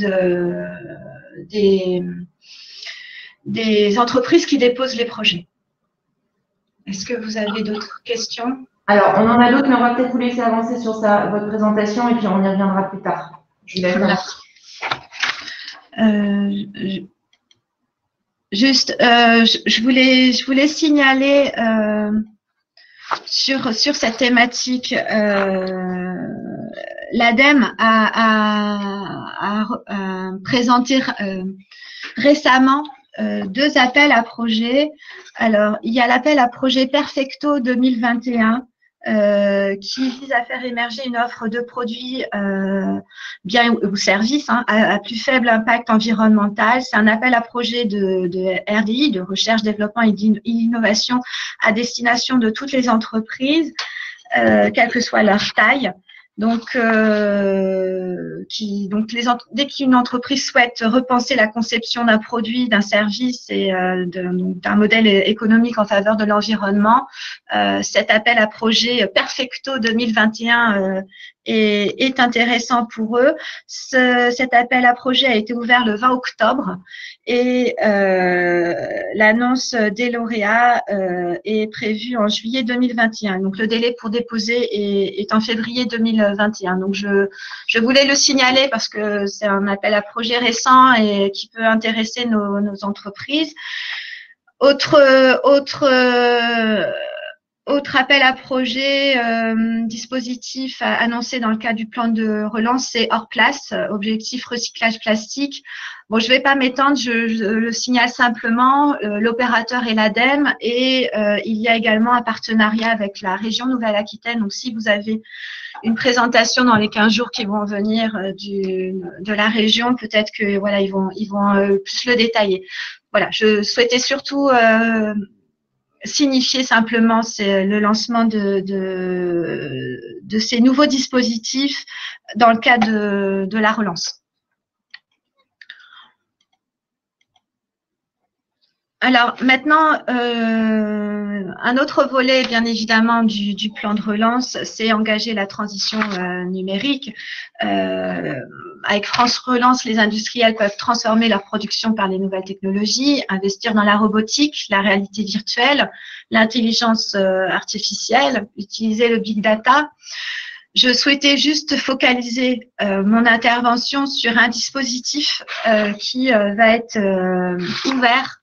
des entreprises qui déposent les projets. Est-ce que vous avez d'autres questions? Alors, on en a d'autres, mais on va peut-être vous laisser avancer sur votre présentation et puis on y reviendra plus tard. Je vous laisse juste, je voulais signaler sur cette thématique, l'ADEME a présenté récemment 2 appels à projets. Alors, il y a l'appel à projet Perfecto 2021 qui vise à faire émerger une offre de produits, biens ou services à plus faible impact environnemental. C'est un appel à projet de RDI, de recherche, développement et d'innovation, à destination de toutes les entreprises, quelle que soit leur taille. Donc, dès qu'une entreprise souhaite repenser la conception d'un produit, d'un service et d'un modèle économique en faveur de l'environnement, cet appel à projet Perfecto 2021 est intéressant pour eux. Cet appel à projet a été ouvert le 20 octobre et l'annonce des lauréats est prévue en juillet 2021. Donc, le délai pour déposer est en février 2021. Donc, je voulais le signaler parce que c'est un appel à projet récent et qui peut intéresser nos entreprises. Autre appel à projet, dispositif annoncé dans le cadre du plan de relance, c'est hors place, objectif recyclage plastique. Bon, je ne vais pas m'étendre, je le signale simplement, l'opérateur est l'ADEME et il y a également un partenariat avec la région Nouvelle-Aquitaine. Donc, si vous avez une présentation dans les 15 jours qui vont venir de la région, peut-être que voilà, ils vont plus le détailler. Voilà, je souhaitais surtout signifier simplement le lancement de ces nouveaux dispositifs dans le cadre de la relance. Alors maintenant, un autre volet, bien évidemment, du plan de relance, c'est engager la transition numérique. Avec France Relance, les industriels peuvent transformer leur production par les nouvelles technologies, investir dans la robotique, la réalité virtuelle, l'intelligence artificielle, utiliser le big data. Je souhaitais juste focaliser mon intervention sur un dispositif qui va être ouvert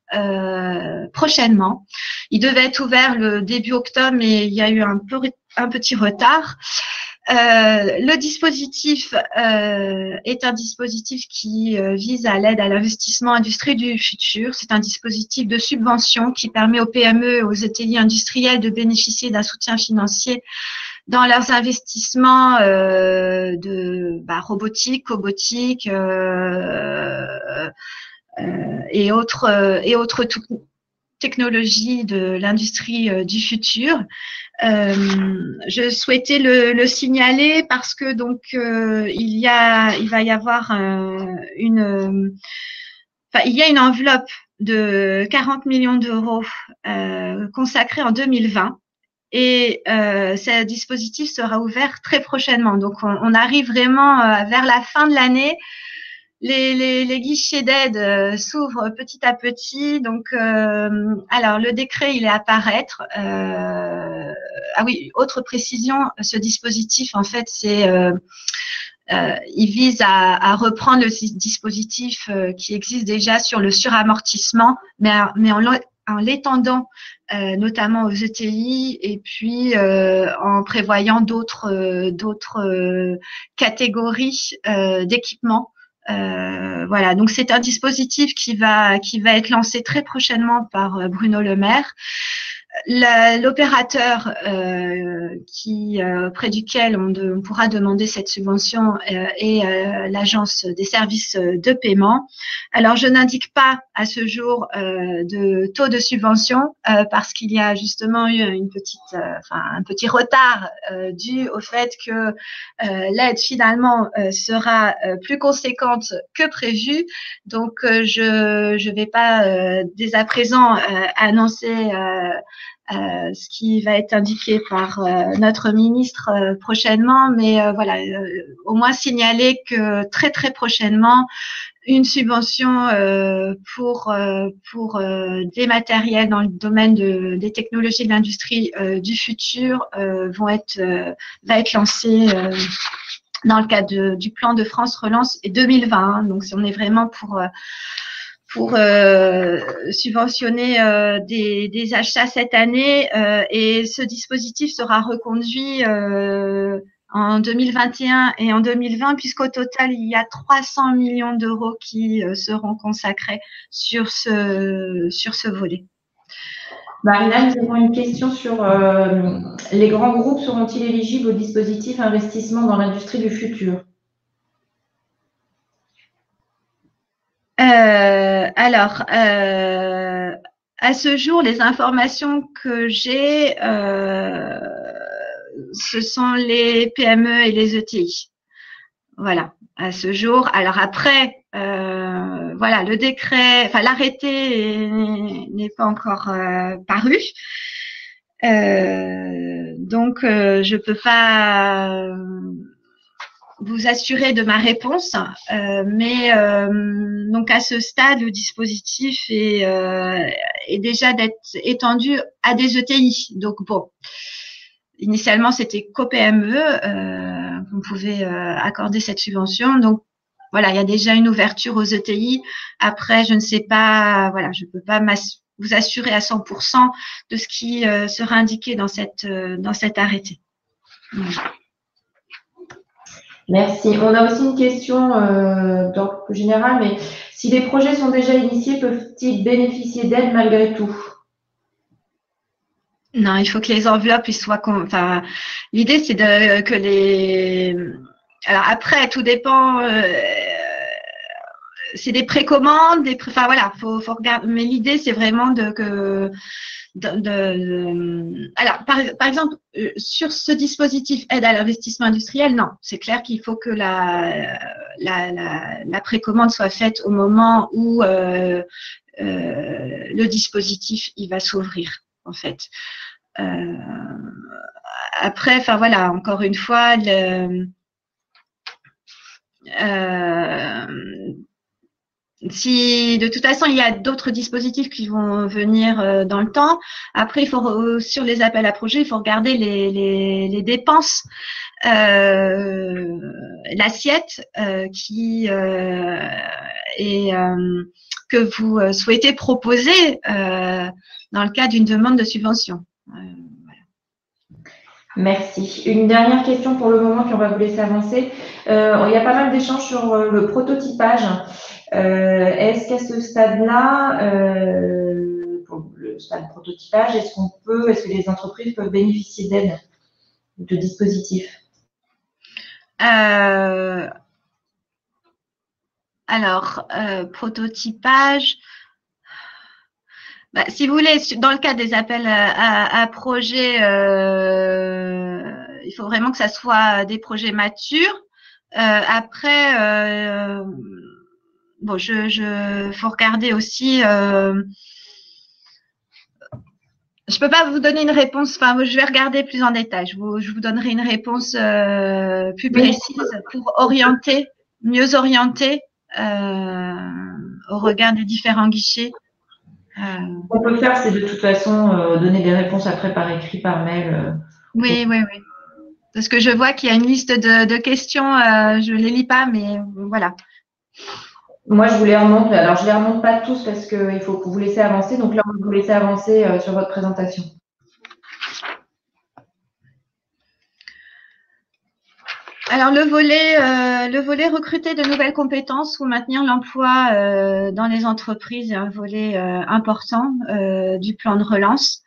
prochainement. Il devait être ouvert le début octobre, mais il y a eu un petit retard. Le dispositif est un dispositif qui vise à l'aide à l'investissement industrie du futur. C'est un dispositif de subvention qui permet aux PME et aux ETI industriels de bénéficier d'un soutien financier dans leurs investissements robotique, cobotique et autres technologies de l'industrie du futur. Je souhaitais le signaler parce que donc il va y avoir il y a une enveloppe de 40 millions d'euros consacrée en 2020. Et ce dispositif sera ouvert très prochainement. Donc, on arrive vraiment vers la fin de l'année. Les guichets d'aide s'ouvrent petit à petit. Donc, alors, le décret, il est à paraître. Ah oui, autre précision, ce dispositif, en fait, il vise à reprendre le dispositif qui existe déjà sur le suramortissement, mais en l'étendant notamment aux ETI et puis en prévoyant d'autres catégories d'équipements. Voilà, donc c'est un dispositif qui va être lancé très prochainement par Bruno Le Maire. l'opérateur auprès duquel on pourra demander cette subvention est l'Agence des services de paiement. Alors, je n'indique pas à ce jour de taux de subvention parce qu'il y a justement eu un petit retard dû au fait que l'aide finalement sera plus conséquente que prévu. Donc, je vais pas dès à présent annoncer ce qui va être indiqué par notre ministre prochainement, mais voilà, au moins signaler que très très prochainement, une subvention pour des matériels dans le domaine des technologies de l'industrie du futur va être lancée dans le cadre du plan de France Relance 2020. Hein. Donc, on est vraiment pour subventionner des achats cette année et ce dispositif sera reconduit en 2021 et en 2020 puisqu'au total il y a 300 millions d'euros qui seront consacrés sur ce volet. Marina, nous avons une question sur les grands groupes seront-ils éligibles au dispositif investissement dans l'industrie du futur? Alors, à ce jour, les informations que j'ai, ce sont les PME et les ETI. Voilà, à ce jour. Alors après, voilà, le décret, enfin l'arrêté n'est pas encore paru. Donc, je peux pas vous assurer de ma réponse, mais donc à ce stade, le dispositif est déjà d'être étendu à des ETI. Donc bon, initialement c'était qu'aux PME qu'on pouvait accorder cette subvention. Donc voilà, il y a déjà une ouverture aux ETI. Après, je ne sais pas, voilà, je peux pas vous assurer à 100% de ce qui sera indiqué dans cet arrêté. Voilà. Merci. On a aussi une question d'ordre général, mais si les projets sont déjà initiés, peuvent-ils bénéficier d'aide malgré tout? Non, il faut que les enveloppes soient. Enfin, l'idée c'est que les. Alors après, tout dépend. C'est des précommandes, enfin voilà, faut regarder. Mais l'idée c'est vraiment alors, par exemple, sur ce dispositif aide à l'investissement industriel, non, c'est clair qu'il faut que la précommande soit faite au moment où le dispositif il va s'ouvrir, en fait. Après, enfin voilà, encore une fois, si de toute façon il y a d'autres dispositifs qui vont venir dans le temps, après il faut sur les appels à projets, il faut regarder les dépenses, l'assiette qui est que vous souhaitez proposer dans le cadre d'une demande de subvention. Voilà. Merci. Une dernière question pour le moment, puis on va vous laisser avancer. Il y a pas mal d'échanges sur le prototypage. Est-ce qu'à ce stade-là, pour le stade prototypage, est-ce que les entreprises peuvent bénéficier d'aide de dispositifs? Alors, prototypage. Bah, si vous voulez, dans le cadre des appels à projets, il faut vraiment que ça soit des projets matures. Après, bon, faut regarder aussi. Je peux pas vous donner une réponse. Enfin, je vais regarder plus en détail. Je vous donnerai une réponse plus précise pour mieux orienter au regard des différents guichets. Ce qu'on peut faire, c'est de toute façon donner des réponses après par écrit, par mail. Oui. Parce que je vois qu'il y a une liste de questions. Je ne les lis pas, mais voilà. Moi, je vous les remonte. Alors, je ne les remonte pas tous parce qu'il faut que vous laissez avancer. Donc là, on va vous laisser avancer sur votre présentation. Alors, le volet recruter de nouvelles compétences ou maintenir l'emploi dans les entreprises est un volet important du plan de relance.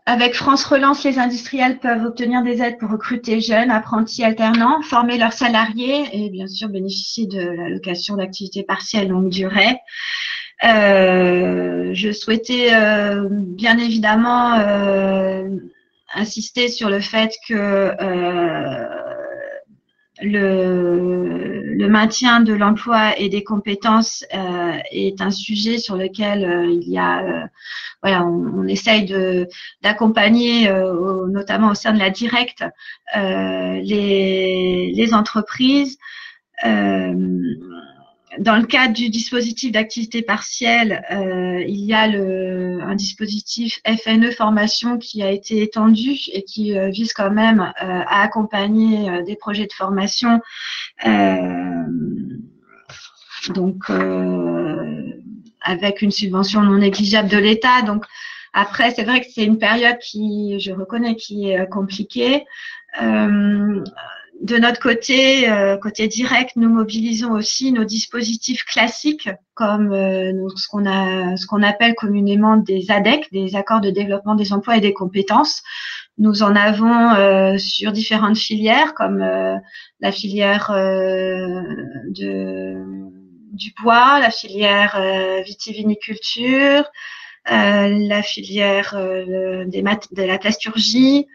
Avec France Relance, les industriels peuvent obtenir des aides pour recruter jeunes, apprentis, alternants, former leurs salariés et bien sûr bénéficier de l'allocation d'activité partielle longue durée. Je souhaitais bien évidemment insister sur le fait que le maintien de l'emploi et des compétences est un sujet sur lequel il y a, voilà, on essaye d'accompagner, notamment au sein de la directe, les entreprises. Dans le cadre du dispositif d'activité partielle, il y a un dispositif FNE formation qui a été étendu et qui vise quand même à accompagner des projets de formation. Donc, avec une subvention non négligeable de l'État. Donc, après, c'est vrai que c'est une période qui, je reconnais, qui est compliquée. De notre côté, côté direct, nous mobilisons aussi nos dispositifs classiques comme ce qu'on appelle communément des ADEC, des accords de développement des emplois et des compétences. Nous en avons sur différentes filières comme la filière du bois, la filière vitiviniculture, la filière de la plasturgie,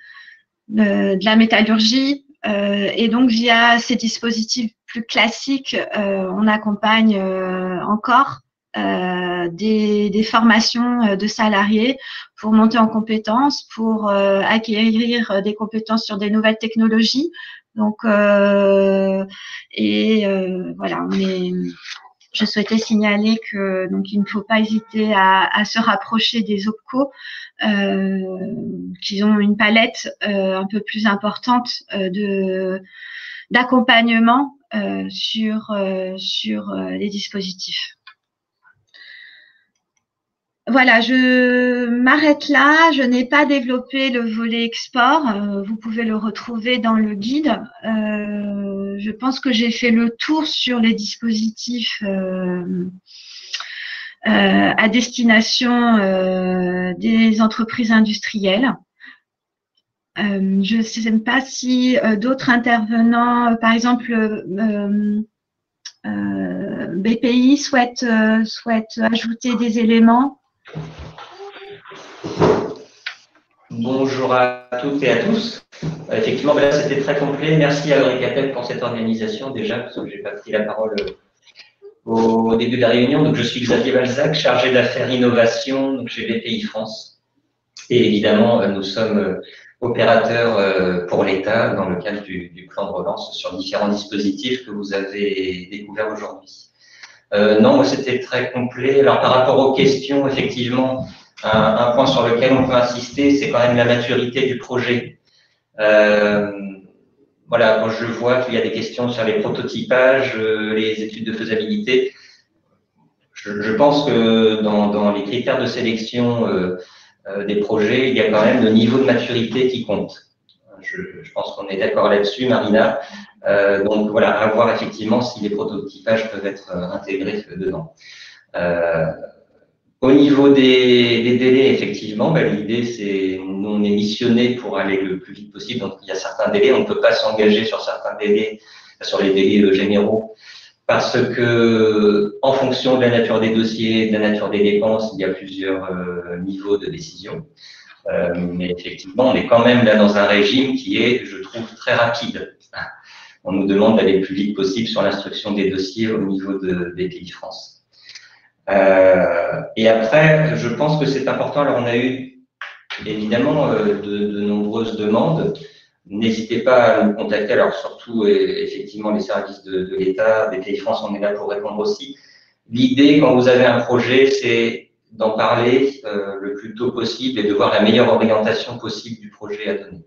de la métallurgie. Et donc, via ces dispositifs plus classiques, on accompagne encore des formations de salariés pour monter en compétences, pour acquérir des compétences sur des nouvelles technologies. Donc, voilà, je souhaitais signaler que donc il ne faut pas hésiter à se rapprocher des OPCO, qui ont une palette un peu plus importante d'accompagnement sur les dispositifs. Voilà, je m'arrête là. Je n'ai pas développé le volet export. Vous pouvez le retrouver dans le guide. Je pense que j'ai fait le tour sur les dispositifs à destination des entreprises industrielles. Je ne sais pas si d'autres intervenants, par exemple BPI, souhaitent ajouter des éléments. Bonjour à toutes et à tous. Effectivement, là, c'était très complet. Merci à Ulrich Appel pour cette organisation déjà, parce que je n'ai pas pris la parole au début de la réunion. Donc, je suis Xavier Balzac, chargé d'affaires innovation donc chez BPI France. Et évidemment, nous sommes opérateurs pour l'État dans le cadre du plan de relance sur différents dispositifs que vous avez découverts aujourd'hui. Non, moi, c'était très complet. Alors, par rapport aux questions, effectivement, un point sur lequel on peut insister, c'est quand même la maturité du projet. Voilà, quand je vois qu'il y a des questions sur les prototypages, les études de faisabilité, je pense que dans les critères de sélection des projets, il y a quand même le niveau de maturité qui compte. Je pense qu'on est d'accord là-dessus, Marina. Donc voilà, à voir effectivement si les prototypages peuvent être intégrés dedans. Au niveau des délais, effectivement, l'idée c'est, nous on est missionné pour aller le plus vite possible. Donc il y a certains délais, on ne peut pas s'engager sur certains délais, sur les délais généraux, parce que en fonction de la nature des dossiers, de la nature des dépenses, il y a plusieurs niveaux de décision. Mais effectivement, on est quand même là dans un régime qui est, je trouve, très rapide. On nous demande d'aller le plus vite possible sur l'instruction des dossiers au niveau de BPI France. Et après, je pense que c'est important. Alors, on a eu évidemment de nombreuses demandes. N'hésitez pas à nous contacter. Alors, surtout, effectivement, les services de l'État, BPI France, on est là pour répondre aussi. L'idée, quand vous avez un projet, c'est d'en parler le plus tôt possible et de voir la meilleure orientation possible du projet à donner,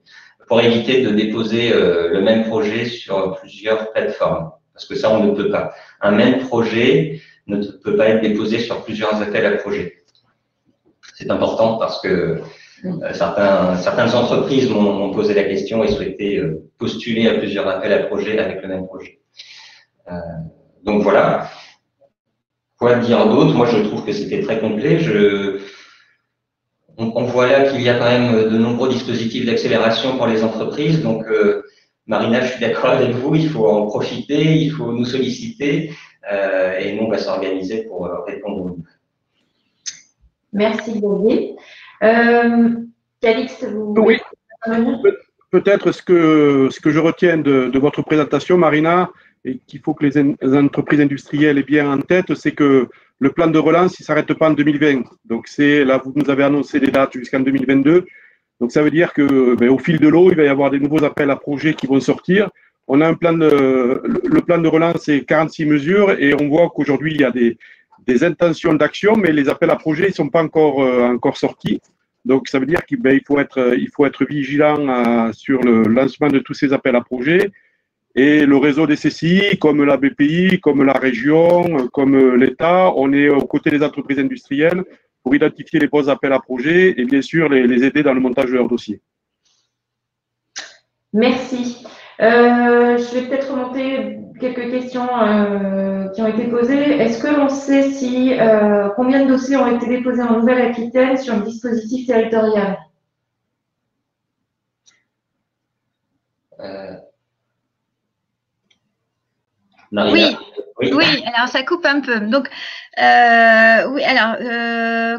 pour éviter de déposer le même projet sur plusieurs plateformes, parce que ça, on ne peut pas. Un même projet ne peut pas être déposé sur plusieurs appels à projets. C'est important parce que certaines entreprises m'ont posé la question et souhaitaient postuler à plusieurs appels à projets avec le même projet. Donc voilà. Quoi dire d'autre? Moi, je trouve que c'était très complet. on voit là qu'il y a quand même de nombreux dispositifs d'accélération pour les entreprises. Donc, Marina, je suis d'accord avec vous, il faut en profiter, il faut nous solliciter et nous, on va s'organiser pour répondre au mieux. Merci, Xavier. Calix, vous Oui, voulez peut-être ce que je retiens de votre présentation, Marina, et qu'il faut que les entreprises industrielles aient bien en tête, c'est que le plan de relance, il ne s'arrête pas en 2020. Donc, là, vous nous avez annoncé des dates jusqu'en 2022. Donc, ça veut dire que, au fil de l'eau, il va y avoir des nouveaux appels à projets qui vont sortir. On a le plan de relance, c'est 46 mesures, et on voit qu'aujourd'hui, il y a des intentions d'action, mais les appels à projets ne sont pas encore sortis. Donc, ça veut dire qu'il faut être vigilant sur le lancement de tous ces appels à projets. Et le réseau des CCI, comme la BPI, comme la région, comme l'État, on est aux côtés des entreprises industrielles pour identifier les bons appels à projets et bien sûr les aider dans le montage de leur dossier. Merci. Je vais peut-être remonter quelques questions qui ont été posées. Est-ce que l'on sait si combien de dossiers ont été déposés en Nouvelle-Aquitaine sur le dispositif territorial? Marina. Oui, alors ça coupe un peu. Donc, oui, alors,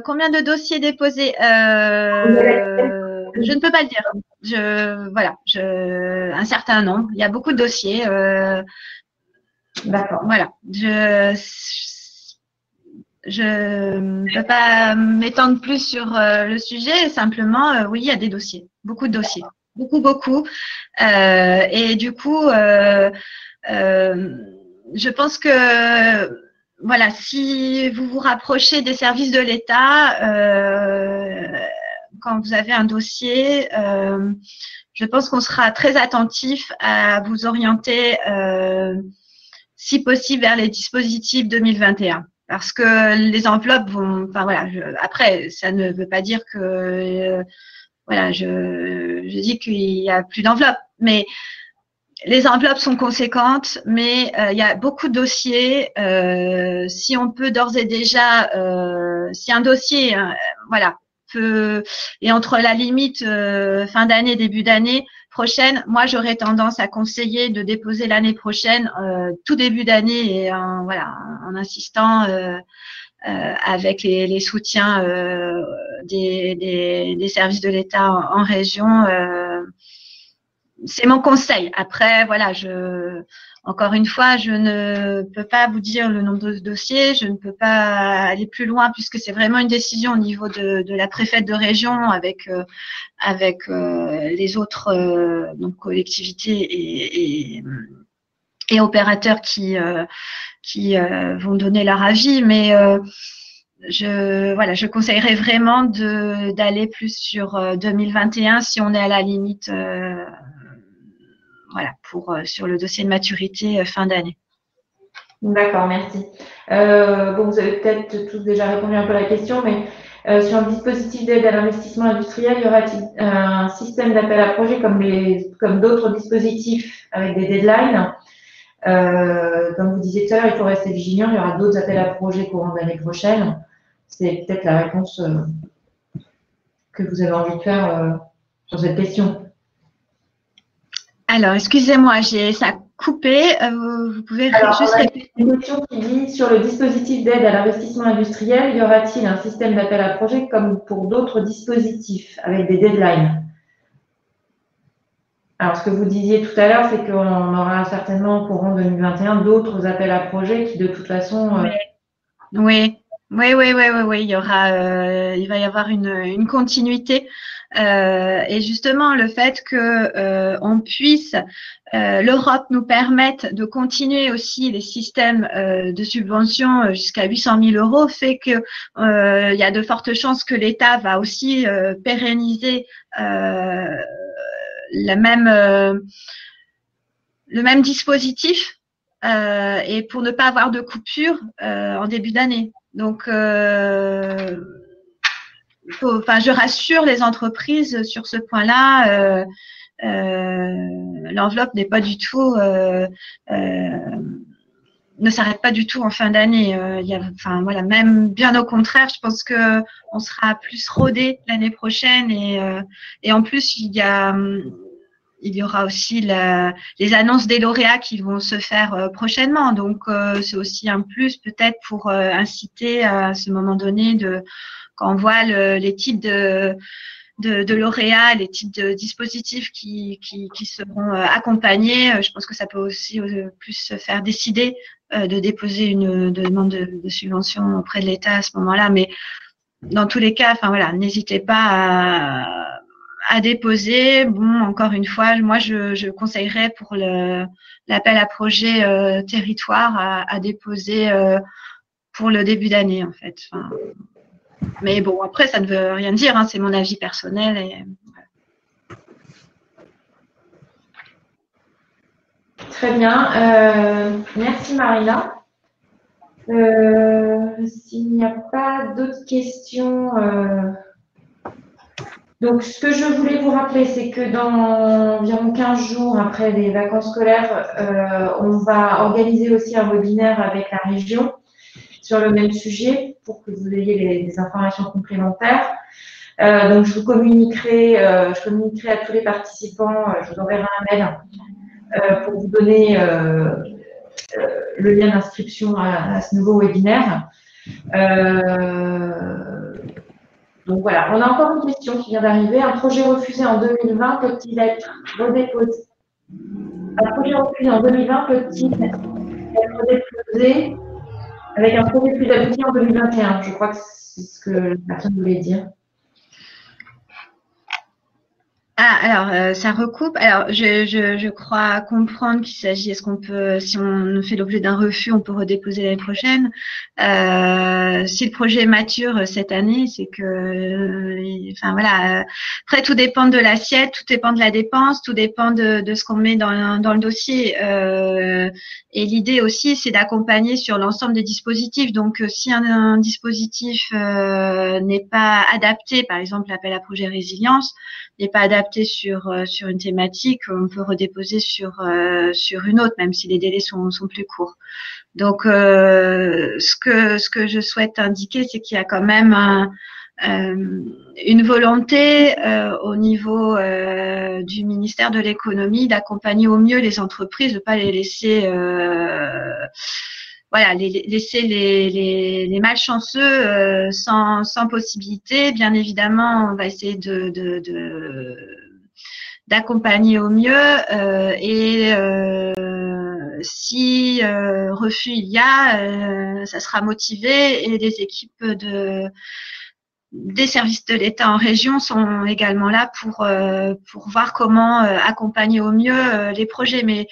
combien de dossiers déposés je ne peux pas le dire. Voilà, un certain nombre. Il y a beaucoup de dossiers. D'accord. Voilà. Je ne peux pas m'étendre plus sur le sujet. Simplement, oui, il y a des dossiers. Beaucoup de dossiers. Beaucoup. Et du coup, je pense que voilà, si vous vous rapprochez des services de l'État, quand vous avez un dossier, je pense qu'on sera très attentif à vous orienter, si possible, vers les dispositifs 2021. Parce que les enveloppes vont, enfin voilà, après, ça ne veut pas dire que, voilà, je dis qu'il y a plus d'enveloppes, mais les enveloppes sont conséquentes, mais il y a beaucoup de dossiers. Si on peut d'ores et déjà, si un dossier, voilà, et entre la limite fin d'année, début d'année prochaine, moi j'aurais tendance à conseiller de déposer l'année prochaine, tout début d'année, et voilà, en insistant avec les soutiens des services de l'État en région. C'est mon conseil. Après, voilà, encore une fois, je ne peux pas vous dire le nombre de dossiers, je ne peux pas aller plus loin puisque c'est vraiment une décision au niveau de la préfète de région avec les autres donc collectivités et opérateurs qui vont donner leur avis, mais je conseillerais vraiment d'aller plus sur 2021 si on est à la limite. Voilà, sur le dossier de maturité fin d'année. D'accord, merci. Bon, vous avez peut-être tous déjà répondu un peu à la question, mais sur le dispositif d'aide à l'investissement industriel, y aura-t-il un système d'appel à projet comme d'autres dispositifs avec des deadlines? Comme vous disiez tout à l'heure, il faut rester vigilant, il y aura d'autres appels à projet courant d'année prochaine. C'est peut-être la réponse que vous avez envie de faire sur cette question. Alors, excusez-moi, ça a coupé. Vous pouvez juste répéter. Une question qui dit sur le dispositif d'aide à l'investissement industriel, y aura-t-il un système d'appel à projet comme pour d'autres dispositifs avec des deadlines? Alors, ce que vous disiez tout à l'heure, c'est qu'on aura certainement au courant 2021 d'autres appels à projet qui, de toute façon. Oui. Il va y avoir une continuité. Et justement, le fait que on puisse, l'Europe nous permette de continuer aussi les systèmes de subvention jusqu'à 800 000 euros fait que il y a de fortes chances que l'État va aussi pérenniser le même dispositif et pour ne pas avoir de coupure en début d'année. Donc, je rassure les entreprises sur ce point-là. L'enveloppe n'est pas du tout ne s'arrête pas du tout en fin d'année. Enfin voilà, même bien au contraire, je pense que on sera plus rodé l'année prochaine et en plus il y aura aussi les annonces des lauréats qui vont se faire prochainement. Donc c'est aussi un plus peut-être pour inciter à ce moment donné quand on voit les types de lauréats, les types de dispositifs qui seront accompagnés. Je pense que ça peut aussi plus se faire décider de déposer une demande de subvention auprès de l'État à ce moment-là. Mais dans tous les cas, enfin voilà, n'hésitez pas à déposer. Bon, encore une fois, moi je conseillerais pour l'appel à projet territoire à déposer pour le début d'année en fait. Enfin, mais bon, après, ça ne veut rien dire, hein, c'est mon avis personnel. Voilà. Très bien. Merci Marina. S'il n'y a pas d'autres questions, donc ce que je voulais vous rappeler, c'est que dans environ 15 jours après les vacances scolaires, on va organiser aussi un webinaire avec la région sur le même sujet pour que vous ayez les informations complémentaires. Donc, je communiquerai à tous les participants, je vous enverrai un mail pour vous donner le lien d'inscription à ce nouveau webinaire. Donc voilà, on a encore une question qui vient d'arriver. Un projet refusé en 2020 peut-il être redéposé? Un projet refusé en 2020 peut-il être redéposé avec un projet plus abouti en 2021? Je crois que c'est ce que la personne voulait dire. Ah, alors, ça recoupe. Alors, je crois comprendre qu'il s'agit, est-ce qu'on peut, si on fait l'objet d'un refus, on peut redéposer l'année prochaine. Si le projet est mature cette année, c'est que, enfin voilà. Après, tout dépend de l'assiette, tout dépend de la dépense, tout dépend de ce qu'on met dans le dossier. Et l'idée aussi, c'est d'accompagner sur l'ensemble des dispositifs. Donc, si un dispositif n'est pas adapté, par exemple l'appel à projet résilience, n'est pas adapté sur une thématique, on peut redéposer sur une autre, même si les délais sont plus courts. Donc, ce que je souhaite indiquer, c'est qu'il y a quand même une volonté au niveau du ministère de l'économie d'accompagner au mieux les entreprises, de pas les laisser laisser les malchanceux sans possibilité. Bien évidemment, on va essayer d'accompagner au mieux et si refus il y a, ça sera motivé et les équipes des services de l'État en région sont également là pour voir comment accompagner au mieux les projets. Mais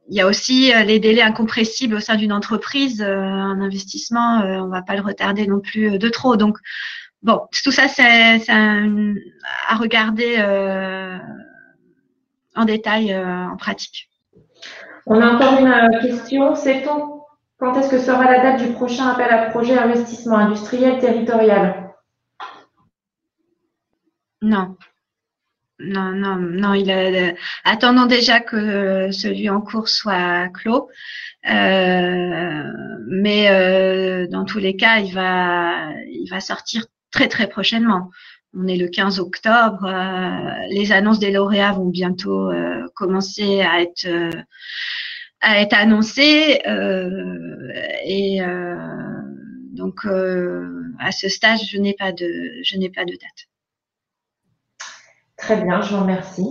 il y a aussi les délais incompressibles au sein d'une entreprise. Un investissement, on ne va pas le retarder non plus de trop. Donc, bon, tout ça, c'est à regarder en détail en pratique. On a encore une question. Sait-on quand est-ce que sera la date du prochain appel à projet investissement industriel territorial? Non. Non, attendons déjà que celui en cours soit clos. Mais dans tous les cas, il va sortir très très prochainement. On est le 15 octobre. Les annonces des lauréats vont bientôt commencer à être annoncées. Donc à ce stade, je n'ai pas de date. Très bien, je vous remercie.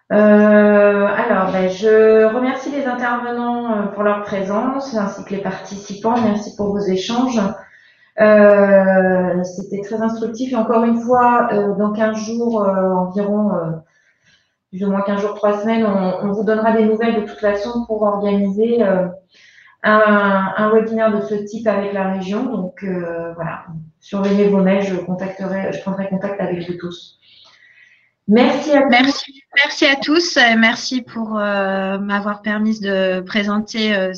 Alors, je remercie les intervenants pour leur présence, ainsi que les participants. Merci pour vos échanges. C'était très instructif. Et encore une fois, dans 15 jours environ, plus ou moins 15 jours, 3 semaines, on vous donnera des nouvelles de toute façon pour organiser un webinaire de ce type avec la région. Donc, voilà, surveillez vos mails, je prendrai contact avec vous tous. Merci à tous. Merci à tous. Merci pour m'avoir permis de présenter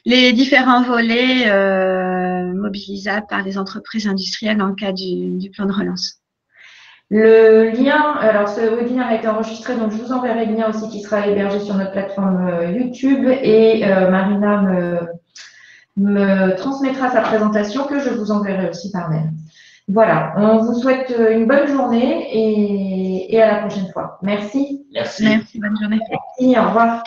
les différents volets mobilisables par les entreprises industrielles dans le cadre du plan de relance. Le lien, alors ce webinaire a été enregistré, donc je vous enverrai le lien aussi qui sera hébergé sur notre plateforme YouTube et Marina me transmettra sa présentation que je vous enverrai aussi par mail. Voilà, on vous souhaite une bonne journée et à la prochaine fois. Merci. Merci. Merci, bonne journée. Merci, au revoir.